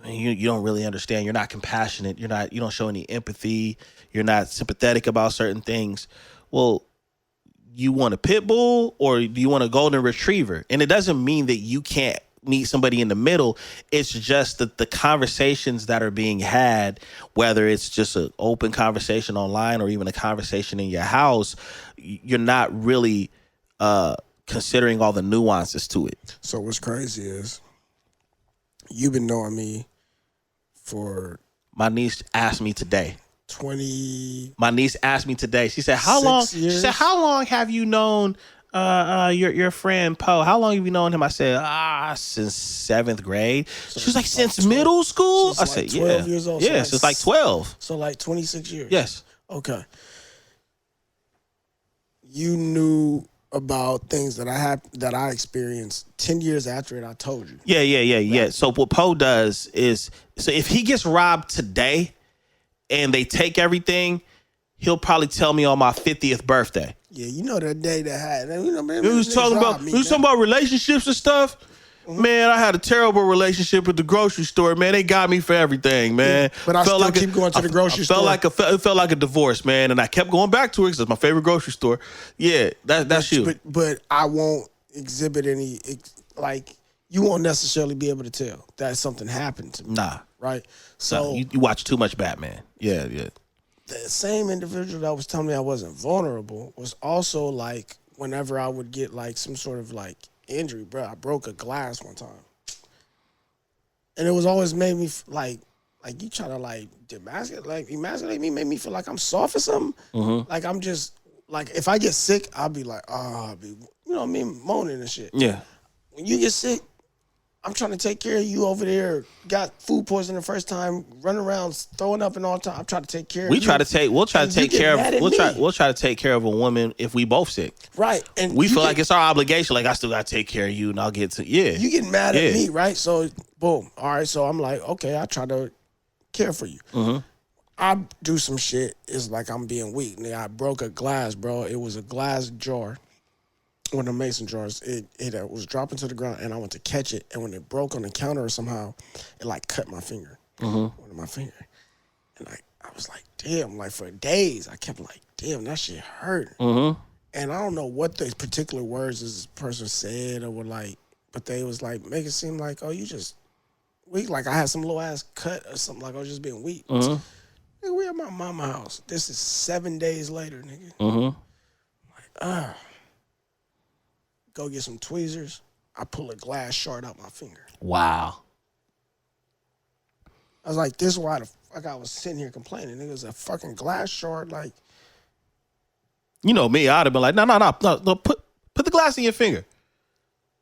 you don't really understand. You're not compassionate. You don't show any empathy. You're not sympathetic about certain things. Well, you want a pit bull or do you want a golden retriever? And it doesn't mean that you can't meet somebody in the middle. It's just that the conversations that are being had, whether it's just an open conversation online or even a conversation in your house, you're not really considering all the nuances to it. So what's crazy is you've been knowing me for... My niece asked me today. 20. My niece asked me today. She said, "How long?" She said, "How long have you known your friend Poe? How long have you known him?" I said, since 7th grade. So she was like, "Since middle school?" I said, 12 years old. Yeah, since like 12. So like 26 years. Yes. Okay. You knew about things that I experienced 10 years after it. I told you. Yeah. So what Poe does is, so if he gets robbed today and they take everything, he'll probably tell me on my 50th birthday. Yeah, you know that day that had. You know, man, It was talking about relationships and stuff. Man, I had a terrible relationship with the grocery store. Man, they got me for everything, man. Yeah, but I still keep going to the grocery store. It felt like a divorce, man, and I kept going back to it because it's my favorite grocery store. Yeah, that's you. But I won't exhibit any, like, you won't necessarily be able to tell that something happened to me. Nah. Right? So you watch too much Batman. Yeah. The same individual that was telling me I wasn't vulnerable was also like, whenever I would get like some sort of like injury, bro, I broke a glass one time. And it was always made me like you try to like emasculate me, make me feel like I'm soft or something. Mm-hmm. Like I'm just, like if I get sick, I'll be like, I'll be, you know what I mean, moaning and shit. Yeah. When you get sick, I'm trying to take care of you over there. Got food poisoning the first time, running around throwing up and all the time. I'm trying to take care of you. We'll try to take care of a woman if we both sick. Right. And we feel like it's our obligation. Like, I still gotta take care of you and I'll get to You get mad at me, right? So boom. All right. So I'm like, okay, I try to care for you. Mm-hmm. I do some shit. It's like I'm being weak. Nigga, I broke a glass, bro. It was a glass jar. One of the mason jars, it was dropping to the ground, and I went to catch it, and when it broke on the counter somehow, it like cut my finger, one of my finger, and I was like, damn, like for days, I kept like, damn, that shit hurt, and I don't know what the particular words this person said or were like, but they was like, make it seem like, oh, you just weak, like I had some little ass cut or something, like I was just being weak. Nigga, we at my mama's house. This is 7 days later, nigga. Like, go get some tweezers. I pull a glass shard out my finger. Wow. I was like, this is why the fuck I was sitting here complaining. Nigga, it was a fucking glass shard. Like, you know me, I'd have been like, no, put the glass in your finger.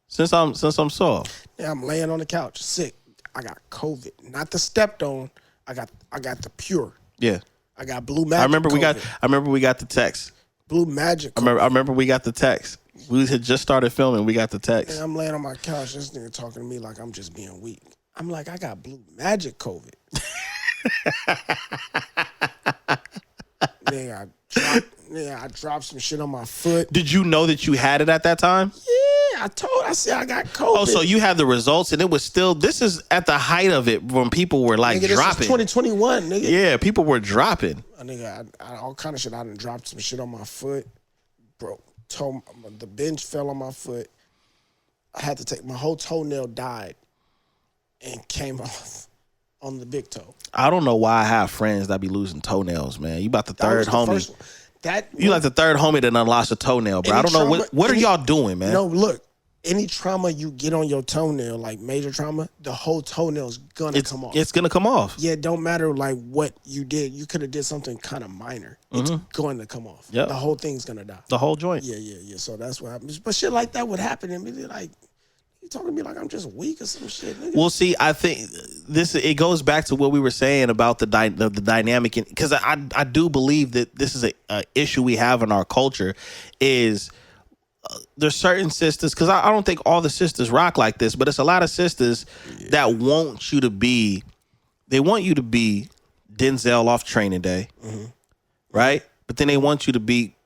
Since I'm soft. Yeah, I'm laying on the couch, sick. I got COVID, not the stepped on. I got the pure. Yeah. I got blue magic. I remember we got the text. Blue magic. COVID. I remember we got the text. We had just started filming. We got the text. And I'm laying on my couch. This nigga talking to me like I'm just being weak. I'm like, I got blue magic COVID. I dropped some shit on my foot. Did you know that you had it at that time? Yeah, I said I got COVID. Oh, so you had the results, and it was still. This is at the height of it when people were like nigga, dropping. This is 2021, nigga. Yeah, people were dropping. Nigga, I all kind of shit. I done dropped some shit on my foot, bro. The bench fell on my foot. I had to take my whole toenail died and came off on the big toe. I don't know why I have friends that be losing toenails, man. You about the third homie. You like the third homie that done lost a toenail, bro. I don't know what are y'all doing, man. No, look. Any trauma you get on your toenail, like major trauma, the whole toenail's gonna come off. It's gonna come off. Yeah, it don't matter like what you did. You could have did something kind of minor. It's going to come off. Yep. The whole thing's gonna die. The whole joint. Yeah. So that's what happens. But shit like that would happen and be like, you talking to me like I'm just weak or some shit, nigga. Well, see, I think it goes back to what we were saying about the dynamic, because I do believe that this is a issue we have in our culture is. There's certain sisters, because I don't think all the sisters rock like this, but it's a lot of sisters that want you to be, they want you to be Denzel off Training Day, right? But then they want you to be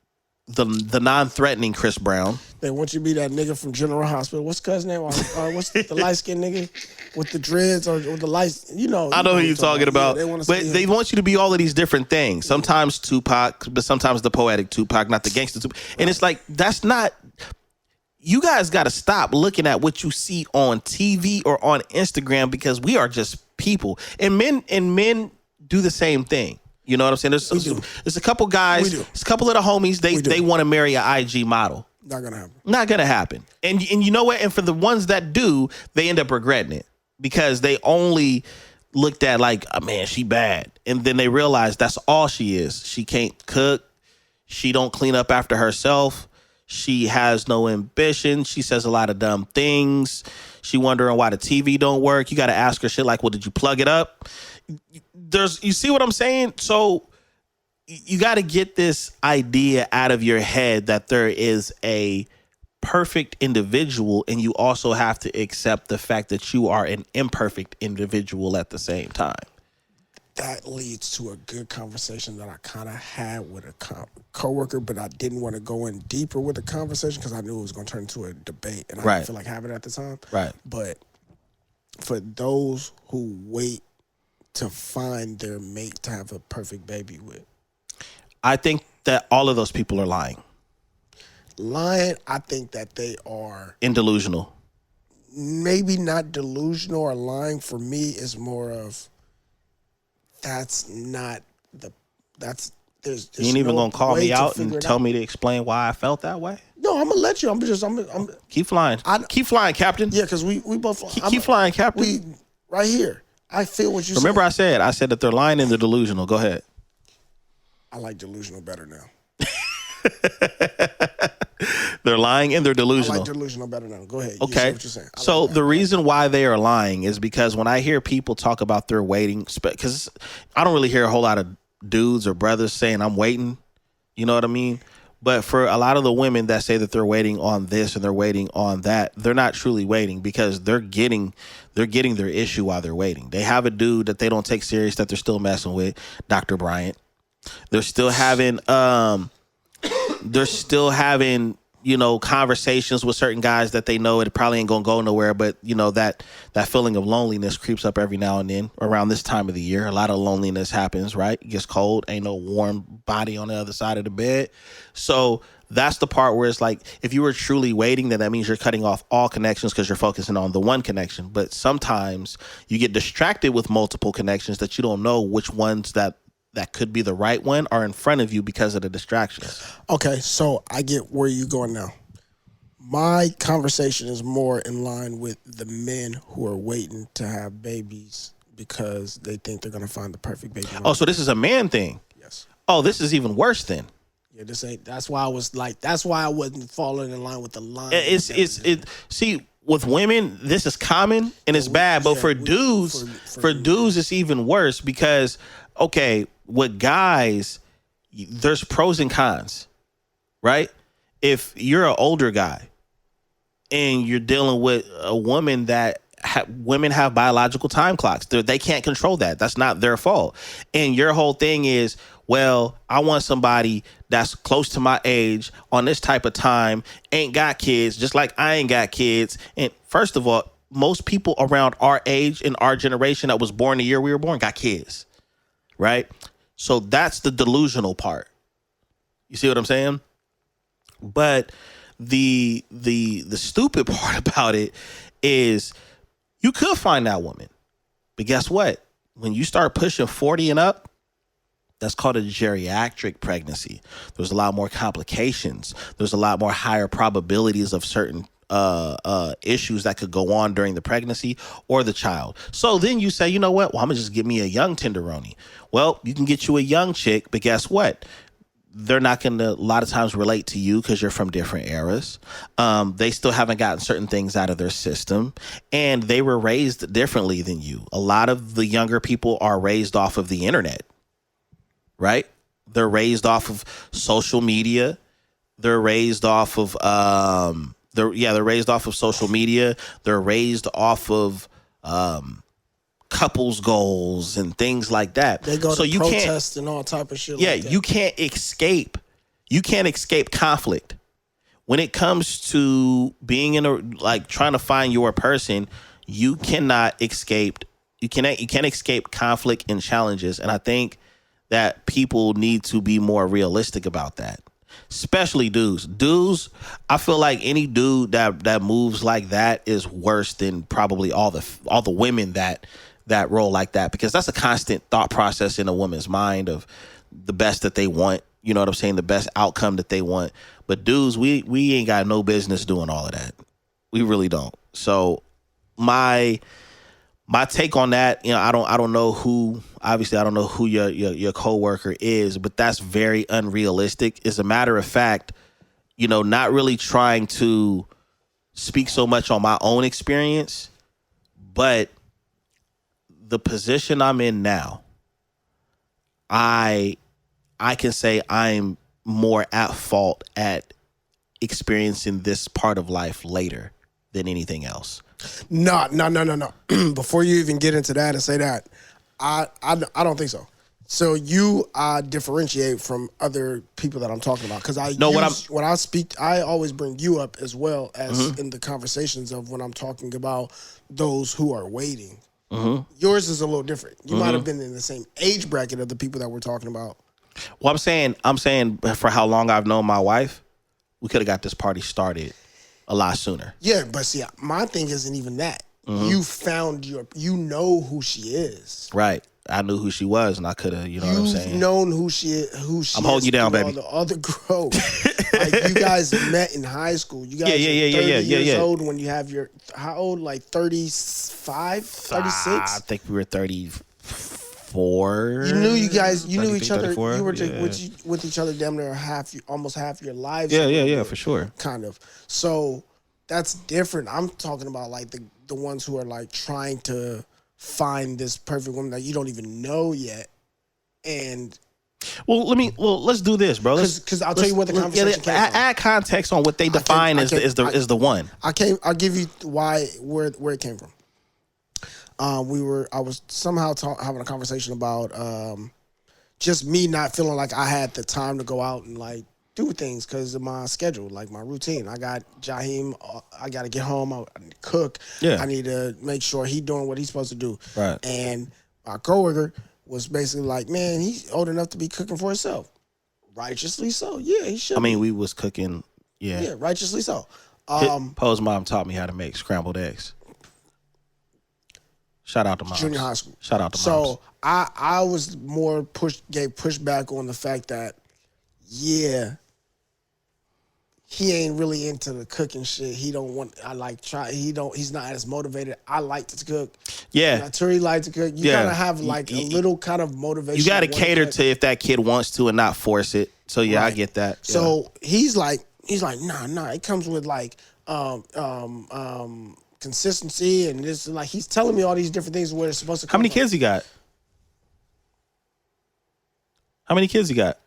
the non-threatening Chris Brown. They want you to be that nigga from General Hospital. What's cousin name? What's the light-skinned nigga with the dreads or the lights? You know. I know who you're talking about. Yeah, they want you to be all of these different things. Sometimes Tupac, but sometimes the poetic Tupac, not the gangster Tupac. And it's like, that's not... you guys got to stop looking at what you see on TV or on Instagram, because we are just people, and men do the same thing. You know what I'm saying? There's a couple guys, there's a couple of the homies, they want to marry an IG model. Not gonna happen. Not gonna happen. And you know what? And for the ones that do, they end up regretting it, because they only looked at like, oh, man, she bad, and then they realize that's all she is. She can't cook. She don't clean up after herself. She has no ambition. She says a lot of dumb things. She wondering why the TV don't work. You got to ask her shit like, well, did you plug it up? You see what I'm saying? So you got to get this idea out of your head that there is a perfect individual, and you also have to accept the fact that you are an imperfect individual at the same time. That leads to a good conversation that I kind of had with a coworker, but I didn't want to go in deeper with the conversation because I knew it was going to turn into a debate, and I didn't feel like having it at the time. Right. But for those who wait to find their mate to have a perfect baby with, I think that all of those people are lying. I think that they are delusional. Maybe not delusional or lying. For me, is more of that's not the that's there's you ain't even gonna call me out and tell me to explain why I felt that way? No, I'm gonna let you. I'm keep flying. Keep flying, Captain. Yeah, because we both keep flying, Captain. We right here. I feel what you remember. I said that they're lying and they're delusional. Go ahead. I like delusional better now. They're lying and they're delusional. I like delusional better now. Go ahead. Okay. What you're saying. So the reason why they are lying is because when I hear people talk about their waiting, because I don't really hear a whole lot of dudes or brothers saying I'm waiting. You know what I mean? But for a lot of the women that say that they're waiting on this and they're waiting on that, they're not truly waiting, because they're getting their issue while they're waiting. They have a dude that they don't take serious that they're still messing with, Dr. Bryant. They're still having conversations with certain guys that they know it probably ain't gonna go nowhere, but that feeling of loneliness creeps up every now and then around this time of the year. A lot of loneliness happens, right? It gets cold, ain't no warm body on the other side of the bed. So that's the part where it's like, if you were truly waiting, then that means you're cutting off all connections because you're focusing on the one connection. But sometimes you get distracted with multiple connections that you don't know which ones that could be the right one are in front of you because of the distractions. Okay, so I get where you're going now. My conversation is more in line with the men who are waiting to have babies because they think they're going to find the perfect baby. Oh, so this is a man thing? Yes. Oh, this is even worse then. Yeah, that's why I wasn't falling in line with the line. See, with women, this is common and it's bad, but for dudes, it's even worse because, okay, with guys, there's pros and cons, right? If you're an older guy and you're dealing with a woman that women have biological time clocks, they can't control that. That's not their fault. And your whole thing is, well, I want somebody that's close to my age on this type of time, ain't got kids, just like I ain't got kids. And first of all, most people around our age in our generation that was born the year we were born got kids, right? So that's the delusional part. You see what I'm saying? But the stupid part about it is you could find that woman. But guess what? When you start pushing 40 and up, that's called a geriatric pregnancy. There's a lot more complications. There's a lot more higher probabilities of certain issues that could go on during the pregnancy or the child. So then you say, you know what? Well, I'm gonna just give me a young tenderoni. Well, you can get you a young chick, but guess what? They're not going to a lot of times relate to you because you're from different eras. They still haven't gotten certain things out of their system, and they were raised differently than you. A lot of the younger people are raised off of the internet, right? They're raised off of social media. They're raised off of they're raised off of social media. They're raised off of couples goals and things like that. They go to protest and all type of shit. Yeah, like that. you can't escape. You can't escape conflict. When it comes to being trying to find your person, you cannot escape. You can't escape conflict and challenges. And I think that people need to be more realistic about that. especially dudes. Dudes, I feel like any dude that moves like that is worse than probably all the women that roll like that, because that's a constant thought process in a woman's mind of the best that they want. You know what I'm saying? The best outcome that they want. But dudes, we ain't got no business doing all of that. We really don't. So my take on that, you know, I don't know who, obviously I don't know who your coworker is, but that's very unrealistic. As a matter of fact, you know, not really trying to speak so much on my own experience, but the position I'm in now, I can say I'm more at fault at experiencing this part of life later than anything else. No. Before you even get into that and say that, I don't think so. So you differentiate from other people that I'm talking about, because when I speak, I always bring you up as well as in the conversations of when I'm talking about those who are waiting. Yours is a little different. You might have been in the same age bracket of the people that we're talking about. Well, I'm saying for how long I've known my wife, we could have got this party started a lot sooner. Yeah, but see, my thing isn't even that. You found you know who she is. Right. I knew who she was, and I could have, you know what I'm saying? You've known who she is. I'm holding you down, baby. All the other growth. Like, you guys met in high school. You guys are 30 years old when you have your, how old? Like 35, 36? I think we were 34. You knew you guys, you knew each other. 34, You were with each other damn near almost half your lives. Yeah, for sure. Kind of. So that's different. I'm talking about like the ones who are like trying to find this perfect woman that you don't even know yet. And let's do this, bro. Because I'll tell you what the conversation came from. Add context on what they define as the one. I'll give you where it came from. I was somehow having a conversation about just me not feeling like I had the time to go out and like do things because of my schedule, like my routine. I got Jaheim. I got to get home. I need to cook. Yeah. I need to make sure he's doing what he's supposed to do. Right. And my coworker was basically like, man, he's old enough to be cooking for himself. Righteously so. Yeah, he should. I mean, we was cooking. Yeah. Yeah, righteously so. Poe's mom taught me how to make scrambled eggs. Shout out to moms. Junior high school. Shout out to moms. So I was more gave pushback on the fact that, yeah, he ain't really into the cooking shit. He don't want. He's not as motivated. I like to cook. Yeah, Naturi like to cook. You gotta have like a little kind of motivation. You gotta cater to if that kid wants to and not force it. So yeah, right. I get that. Yeah. So he's like, nah. It comes with like consistency and this. Like he's telling me all these different things where it's supposed to come. How many kids you got? How many kids you got?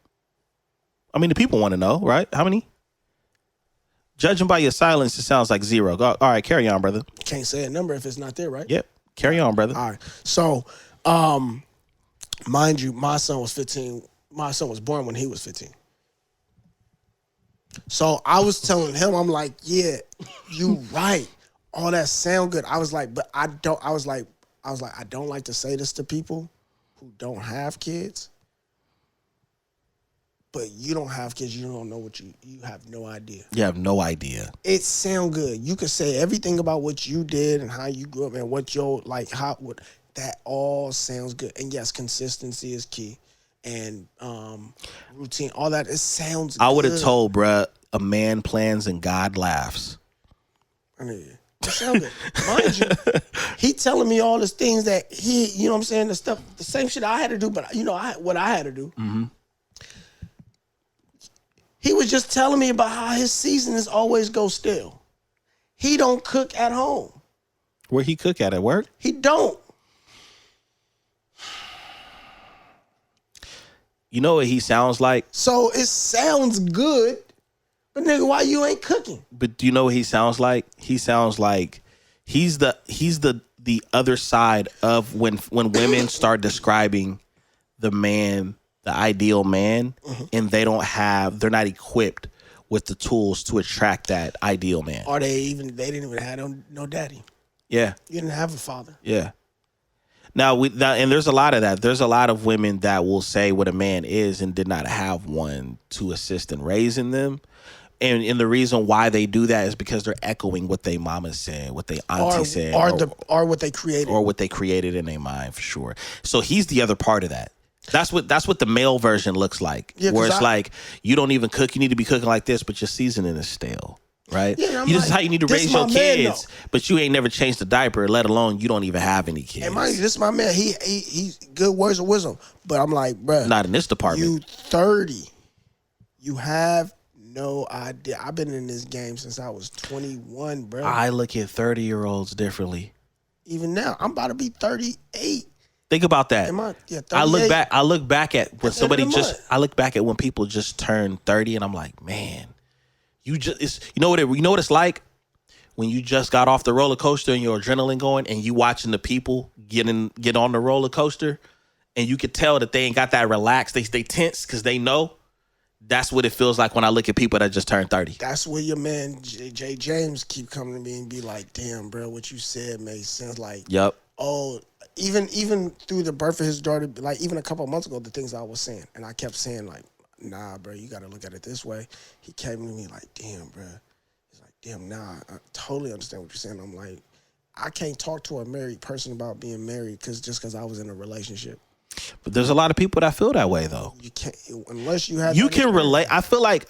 I mean, the people want to know, right? How many? Judging by your silence, it sounds like 0. All right, carry on, brother. Can't say a number if it's not there, right? Yep. Carry on, brother. All right. So, mind you, my son was 15. My son was born when he was 15. So I was telling him, I'm like, yeah, you right. All that sound good. I was like, but I don't like to say this to people who don't have kids. But you don't have kids, you don't know what you have no idea. You have no idea. It sound good. You could say everything about what you did and how you grew up and what your that all sounds good. And yes, consistency is key. And routine, all that, it sounds good. I would have told, bruh, a man plans and God laughs. I mean, it sounds good. Mind you, he telling me all these things that you know what I'm saying, the same shit I had to do, but you know what I had to do. Mm-hmm. He was just telling me about how his seasonings always go still. He don't cook at home. Where he cook at work? He don't. You know what he sounds like? So it sounds good, but nigga, why you ain't cooking? But do you know what he sounds like? He sounds like he's the other side of when women start describing the man, the ideal man, and they're not equipped with the tools to attract that ideal man. Or they didn't even have no daddy. Yeah. You didn't have a father. Yeah. And there's a lot of that. There's a lot of women that will say what a man is and did not have one to assist in raising them. And the reason why they do that is because they're echoing what they mama said, what they auntie said, or what they created, or what they created in their mind, for sure. So he's the other part of that. That's what the male version looks like, where it's like, you don't even cook, you need to be cooking like this, but your seasoning is stale, right? Yeah, this is how you need to raise your kids, but you ain't never changed the diaper, let alone you don't even have any kids. And mind you, this is my man. He's good words of wisdom, but I'm like, bruh, not in this department. You 30, you have no idea. I've been in this game since I was 21, bro. I look at 30-year-olds differently. Even now, I'm about to be 38. Think about that. I look back at when I look back at when people just turn 30, and I'm like, man, you know what it's like when you just got off the roller coaster and your adrenaline going, and you watching the people get on the roller coaster, and you could tell that they ain't got that relaxed. They tense because they know. That's what it feels like when I look at people that just turned 30. That's where your man Jay James keep coming to me and be like, damn, bro, what you said made sense. Like, yep. Oh, even through the birth of his daughter, like even a couple of months ago, the things I was saying, and I kept saying like, nah, bro, you got to look at it this way. He came to me like, damn, bro. He's like, damn, nah, I totally understand what you're saying. I'm like, I can't talk to a married person about being married because I was in a relationship. But there's a lot of people that feel that way, though. You can't unless you have. You can relate. I feel like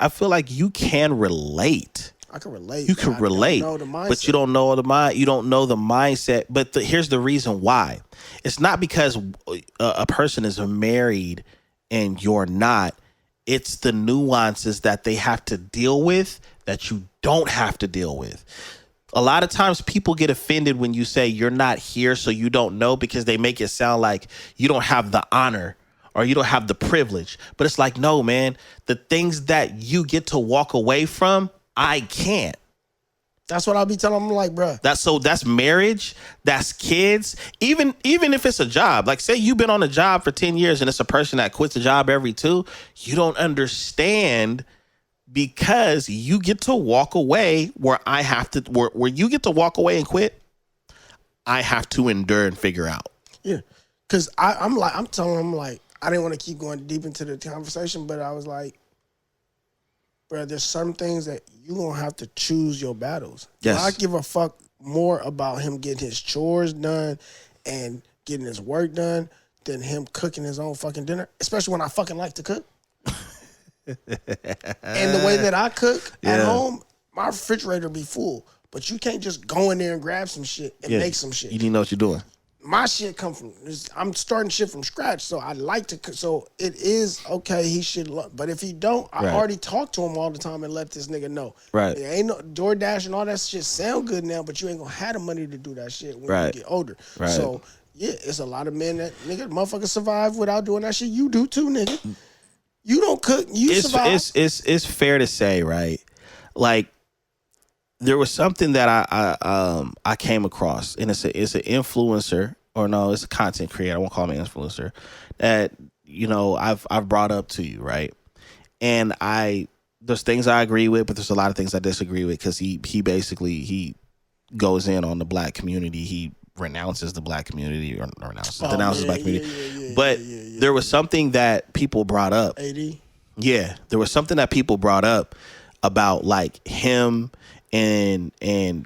you can relate. I can relate. You can relate, but you don't know the mind. You don't know the mindset. But here's the reason why. It's not because a person is married and you're not. It's the nuances that they have to deal with that you don't have to deal with. A lot of times people get offended when you say you're not here, so you don't know, because they make it sound like you don't have the honor or you don't have the privilege. But it's like, no, man, the things that you get to walk away from, I can't. That's what I'll be telling them, like, bro. That's marriage, that's kids, even if it's a job. Like, say you've been on a job for 10 years and it's a person that quits a job every 2, you don't understand, because you get to walk away where I have to, where you get to walk away and quit, I have to endure and figure out. Yeah. Cause I'm telling them, like, I didn't want to keep going deep into the conversation, but I was like, bro, there's some things that you gonna have to choose your battles. Yes. I give a fuck more about him getting his chores done and getting his work done than him cooking his own fucking dinner, especially when I fucking like to cook. And the way that I cook at home, my refrigerator be full. But you can't just go in there and grab some shit and make some shit. You need to know what you're doing. My shit come from, I'm starting shit from scratch, so I like to cook. So it is okay, he should love. But if he don't, I already talk to him all the time and let this nigga know. Right. There ain't no DoorDash and all that shit sound good now, but you ain't gonna have the money to do that shit when you get older. Right. So yeah, it's a lot of men that motherfuckers survive without doing that shit. You do too, nigga. You don't cook, survive. It's fair to say, right? Like, there was something that I came across, and it's an influencer, or no, it's a content creator. I won't call him an influencer, that, you know, I've brought up to you, right? And there's things I agree with, but there's a lot of things I disagree with, because he basically goes in on the black community. He renounces the black community, or denounces the black community. But there was something that people brought up. AD? Yeah, there was something that people brought up about, like, him, and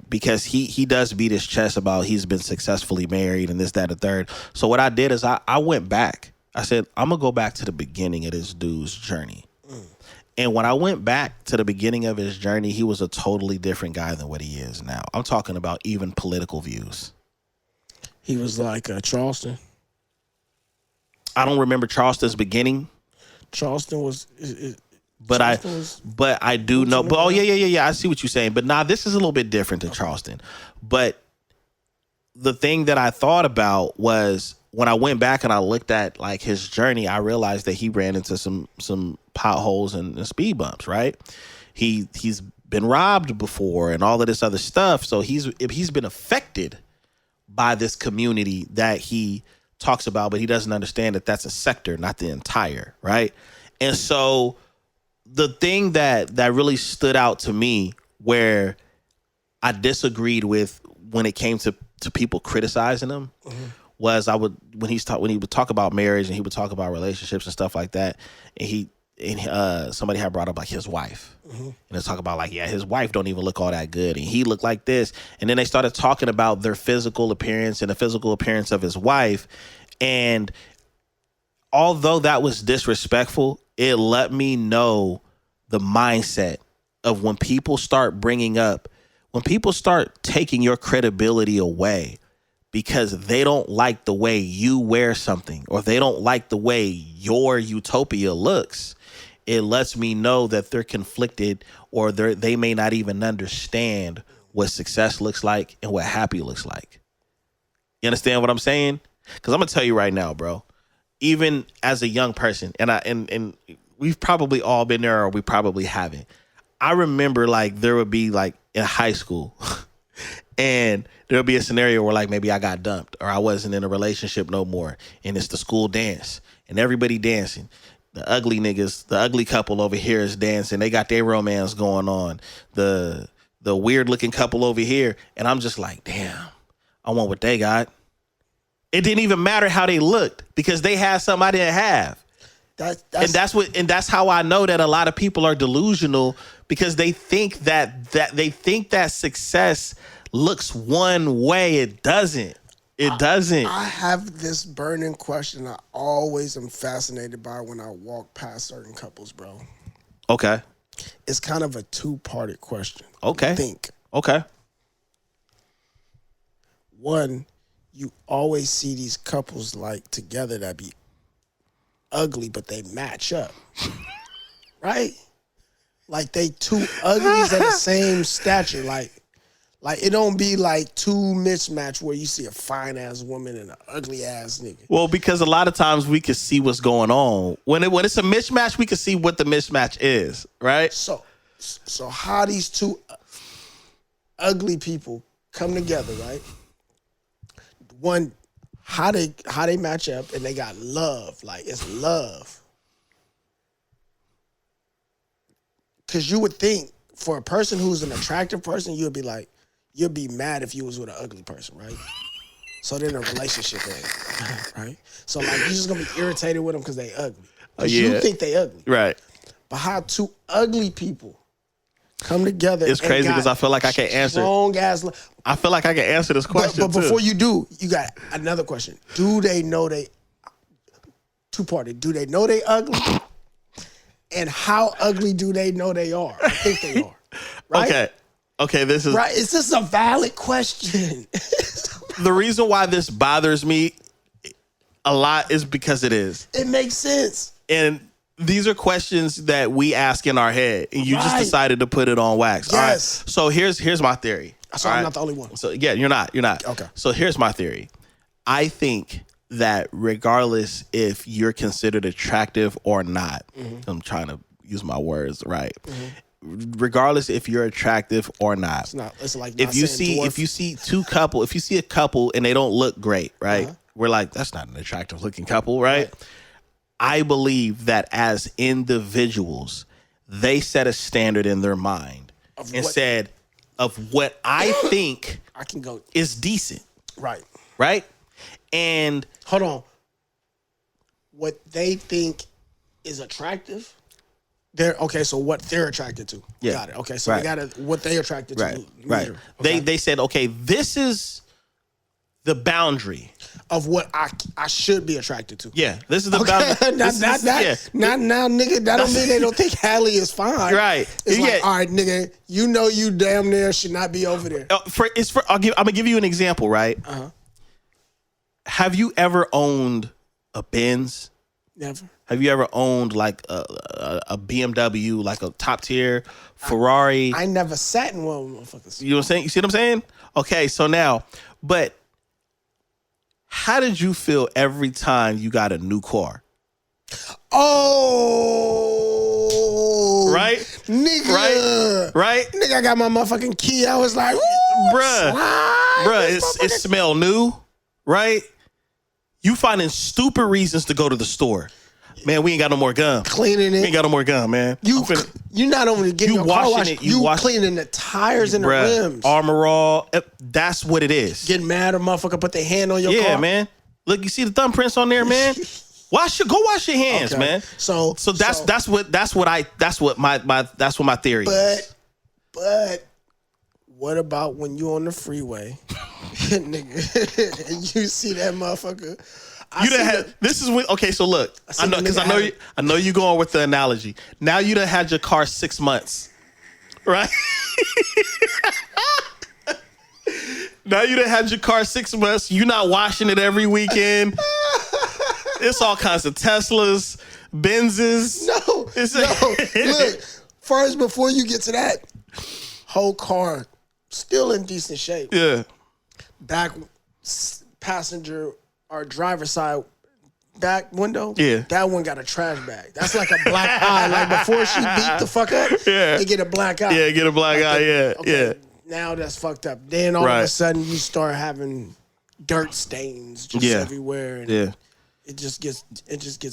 because he does beat his chest about he's been successfully married and this, that, and the third. So what I did is I went back. I said, I'm going to go back to the beginning of this dude's journey. And when I went back to the beginning of his journey, he was a totally different guy than what he is now. I'm talking about even political views. He was like Charleston. I don't remember Charleston's beginning. Charleston was... But I do know. But yeah. I see what you're saying. But nah, this is a little bit different than Charleston. But the thing that I thought about was, when I went back and I looked at, like, his journey, I realized that he ran into some potholes and speed bumps. Right? He's been robbed before and all of this other stuff. So he's been affected by this community that he talks about, but he doesn't understand that that's a sector, not the entire. Right? And so the thing that really stood out to me, where I disagreed with when it came to people criticizing him, was when he would talk about marriage and he would talk about relationships and stuff like that, and somebody had brought up like his wife, and they talk about like, yeah, his wife don't even look all that good, and he looked like this, and then they started talking about their physical appearance and the physical appearance of his wife, and although that was disrespectful, it let me know the mindset of when people start taking your credibility away because they don't like the way you wear something or they don't like the way your utopia looks. It lets me know that they're conflicted or they may not even understand what success looks like and what happy looks like. You understand what I'm saying? Because I'm going to tell you right now, bro, even as a young person, and we've probably all been there or we probably haven't. I remember like there would be like in high school and there'll be a scenario where like maybe I got dumped or I wasn't in a relationship no more. And it's the school dance and everybody dancing. The ugly niggas, the ugly couple over here is dancing. They got their romance going on. The weird looking couple over here. And I'm just like, damn, I want what they got. It didn't even matter how they looked because they had something I didn't have. That's how I know that a lot of people are delusional because they think that success looks one way. It doesn't. It doesn't. I have this burning question I always am fascinated by when I walk past certain couples, bro. Okay. It's kind of a two-parted question. Okay. Think. Okay. One, you always see these couples like together that be ugly, but they match up. Right? Like they two uglies at the same stature. Like it don't be like two mismatch where you see a fine ass woman and an ugly ass nigga. Well, because a lot of times we can see what's going on. When it's a mismatch, we can see what the mismatch is, right? So how these two ugly people come together, right? One, how they match up and they got love. Like it's love. Cause you would think for a person who's an attractive person, you'd be mad if you was with an ugly person, right? So then a relationship ends, right? So like you're just gonna be irritated with them because they ugly. Cause you think they ugly. Right. But how two ugly people come together. It's crazy because I feel like I can answer. Strong ass. I feel like I can answer this question but before you do, you got another question. Do they know they two-parted? Do they know they ugly? And how ugly do they know they are? I think they are. Right? Okay. This is right. It's just a valid question. The reason why this bothers me a lot is because it is. It makes sense. And these are questions that we ask in our head, and you just decided to put it on wax. Yes. All right. So here's my theory. So I'm not the only one. So yeah, you're not. Okay. So here's my theory. I think that regardless if you're considered attractive or not, I'm trying to use my words right. Regardless if you're attractive or not, it's like if you see a couple and they don't look great, right? We're like, that's not an attractive looking couple, right? I believe that as individuals, they set a standard in their mind said of what I think I can go is decent. Right. And hold on. What they think is attractive, so what they're attracted to. Yeah. Got it. Okay, so they got what they attracted to. Right. Okay. They said, okay, this is the boundary of what I should be attracted to. Yeah, this is the boundary. Not now, nigga. That don't mean they don't think Hallie is fine. Right. It's like, all right, nigga, you damn near should not be over there. I'm gonna give you an example, right? Have you ever owned a Benz? Never. Have you ever owned like a BMW, like a top tier Ferrari? I never sat in one, motherfuckers. You know what I'm saying? You see what I'm saying? Okay, so now, but how did you feel every time you got a new car? Oh, right, nigga, right. Nigga, I got my motherfucking key. I was like, bruh, it smell new, right? You finding stupid reasons to go to the store. Man, we ain't got no more gum. Cleaning it. We ain't got no more gum, man. You not only getting your car washed, you cleaning the tires and the rims. Armor All. That's what it is. Getting mad, a motherfucker put their hand on your car. Yeah, man. Look, you see the thumbprints on there, man. Go wash your hands, man. So that's what my theory is. But what about when you on the freeway, nigga, and you see that motherfucker? So look, I know you going with the analogy. Now you done had your car 6 months, right? Now you done had your car 6 months. You not washing it every weekend. It's all kinds of Teslas, Benzes. No. Look, first, before you get to that, whole car still in decent shape. Yeah. Back passenger or driver side back window. Yeah. That one got a trash bag. That's like a black eye. Like before she beat the fuck up, they get a black eye. Yeah, get a black eye. Yeah. Okay, Yeah. Now that's fucked up. Then all of a sudden you start having dirt stains just everywhere. And it just gets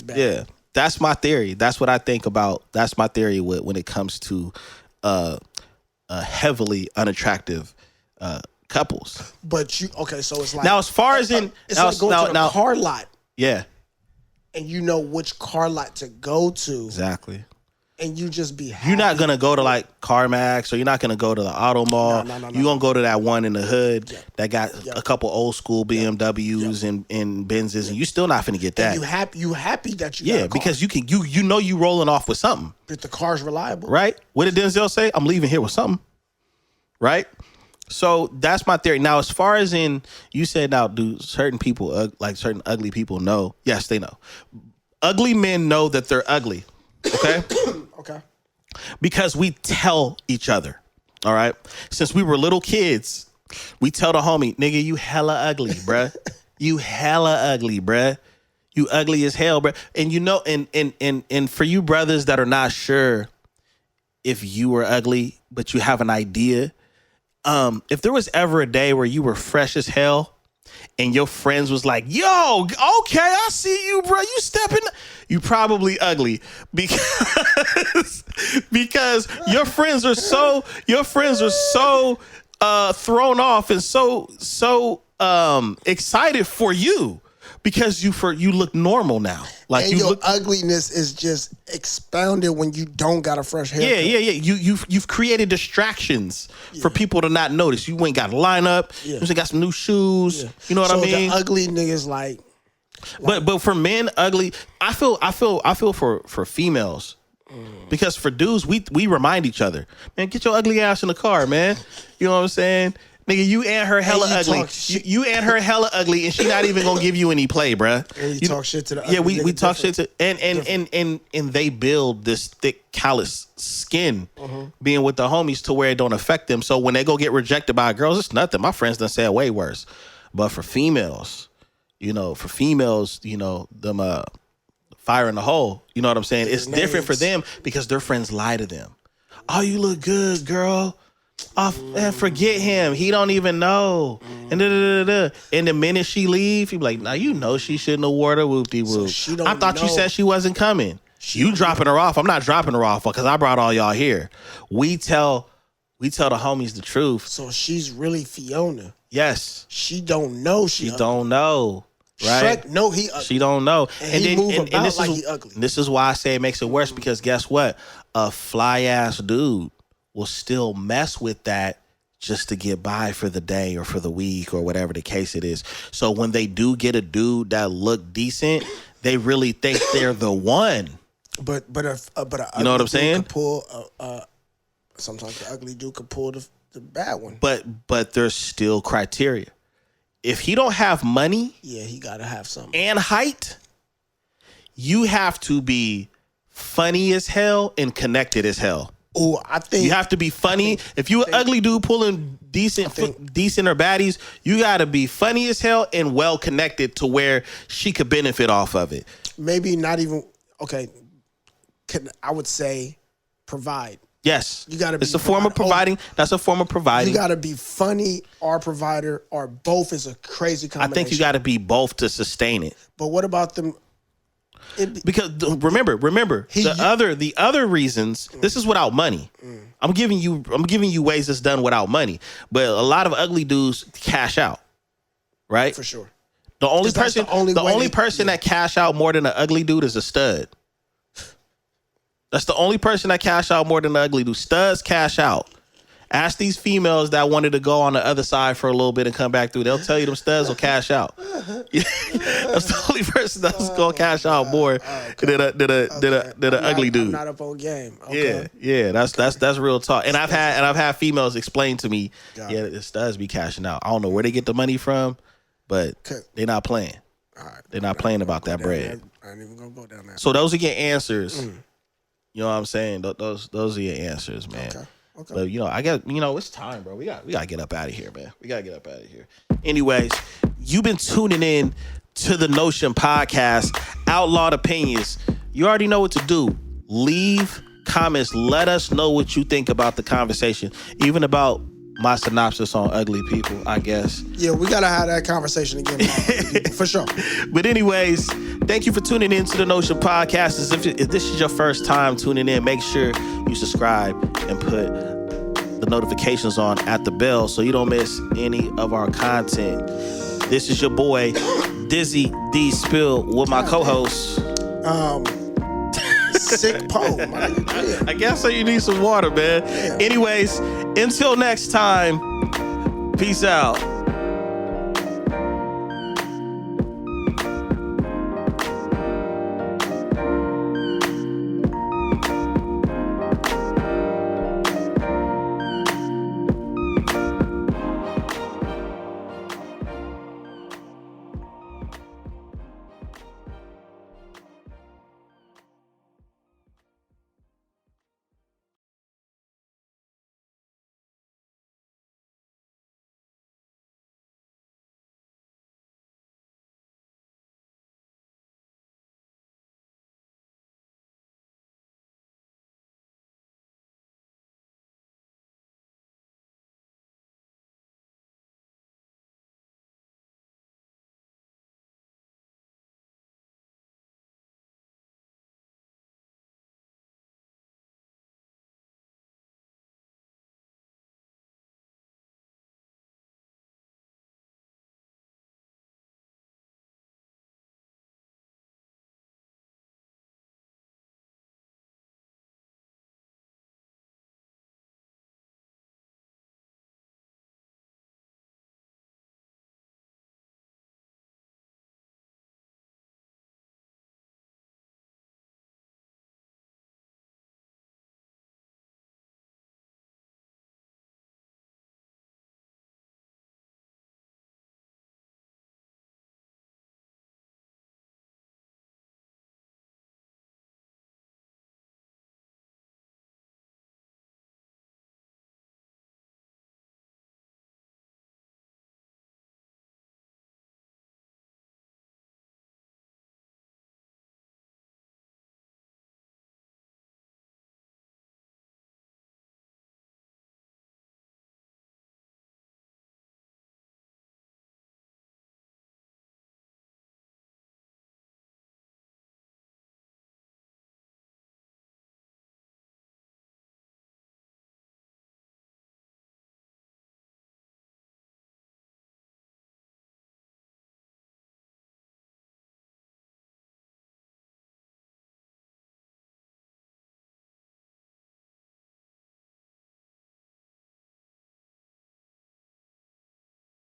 bad. Yeah. That's my theory. That's what I think about. That's my theory when it comes to heavily unattractive couples. But so it's like now as far as in like going to the car lot. Yeah. And you know which car lot to go to. Exactly. And you just be happy. You're not going to go to like CarMax or you're not going to go to the Auto Mall. No. You're going to go to that one in the hood that got a couple old school BMWs and Benzes, and you're still not going to get that. And you happy that you got a car. Because you know you rolling off with something. But the car's reliable. Right? What did Denzel say? I'm leaving here with something. Right? So that's my theory. Now, as far as in, you said now, do certain people, like certain ugly people know? Yes, they know. Ugly men know that they're ugly. Okay? Okay. Because we tell each other. All right? Since we were little kids, we tell the homie, nigga, you hella ugly, bruh. You hella ugly, bruh. You ugly as hell, bruh. And you know, and for you brothers that are not sure if you were ugly, but you have an idea, if there was ever a day where you were fresh as hell and your friends was like, yo, okay, I see you, bro. You stepping, you probably ugly because your friends are so thrown off and so excited for you because you look normal now. Like and your ugliness is just expounded when you don't got a fresh haircut. Yeah. You've created distractions for people to not notice. You ain't got a lineup. You got some new shoes. Yeah. You know what I mean? The ugly niggas like but for men, ugly. I feel for females. Because for dudes, we remind each other, man, get your ugly ass in the car, man. You know what I'm saying? Nigga, you and her hella ugly. You and her hella ugly, and she not even gonna give you any play, bruh. And you talk shit to the ugly. Yeah, we talk shit to and they build this thick callous skin being with the homies to where it don't affect them. So when they go get rejected by girls, it's nothing. My friends done said way worse. But for females, them fire in the hole. You know what I'm saying? It's different for them because their friends lie to them. Oh, you look good, girl. Oh, man, forget him. He don't even know. And And the minute she leave, he be like, now you know she shouldn't have wore the whoop-de-whoop. I thought you said she wasn't coming. You dropping her off. I'm not dropping her off because I brought all y'all here. We tell the homies the truth. So she's really Fiona. Yes. She don't know she don't know. Right? Shrek know he ugly. She don't know. And he move about like he ugly. This is why I say it makes it worse because guess what? A fly ass dude will still mess with that just to get by for the day or for the week or whatever the case it is. So when they do get a dude that look decent, they really think they're the one. But you know what I'm saying? Sometimes the ugly dude could pull the bad one. But there's still criteria. If he don't have money, he gotta have something and height, you have to be funny as hell and connected as hell. Oh, I think you have to be funny. If you an ugly dude pulling decent or baddies, you got to be funny as hell and well connected to where she could benefit off of it. Maybe not even I would say provide. Yes, you got to be. It's a form of providing. That's a form of providing. You got to be funny or provider or both is a crazy combination. I think you got to be both to sustain it. But what about them? Because remember, the other reasons. This is without money. I'm giving you ways that's done without money. But a lot of ugly dudes cash out, right? For sure. The only 'Cause that's person, the only way person that cash out more than an ugly dude is a stud. That's the only person that cash out more than an ugly dude. Studs cash out. Ask these females that wanted to go on the other side for a little bit and come back through. They'll tell you them studs will cash out. That's the only person that's gonna cash out more than an ugly dude. I'm not up on game. Okay. Yeah. That's real talk. And I've had females explain to me, the studs be cashing out. I don't know where they get the money from, but they're not playing. All right. They're not playing about that bread. I ain't even gonna go down there. So those are your answers. You know what I'm saying? Those are your answers, man. Okay. But it's time, bro. We gotta get up out of here, man. We gotta get up out of here. Anyways, you've been tuning in to the Notion Podcast, Outlawed Opinions. You already know what to do. Leave comments. Let us know what you think about the conversation, even about my synopsis on ugly people, I guess. Yeah, we gotta have that conversation again, people, for sure. But anyways, thank you for tuning in to the Notion Podcast. If this is your first time tuning in, make sure you subscribe and put the notifications on at the bell so you don't miss any of our content. This is your boy, Dizzy D.Spill, with my co-host. Sick poem. I guess so you need some water, man. Yeah. Anyways, until next time, peace out.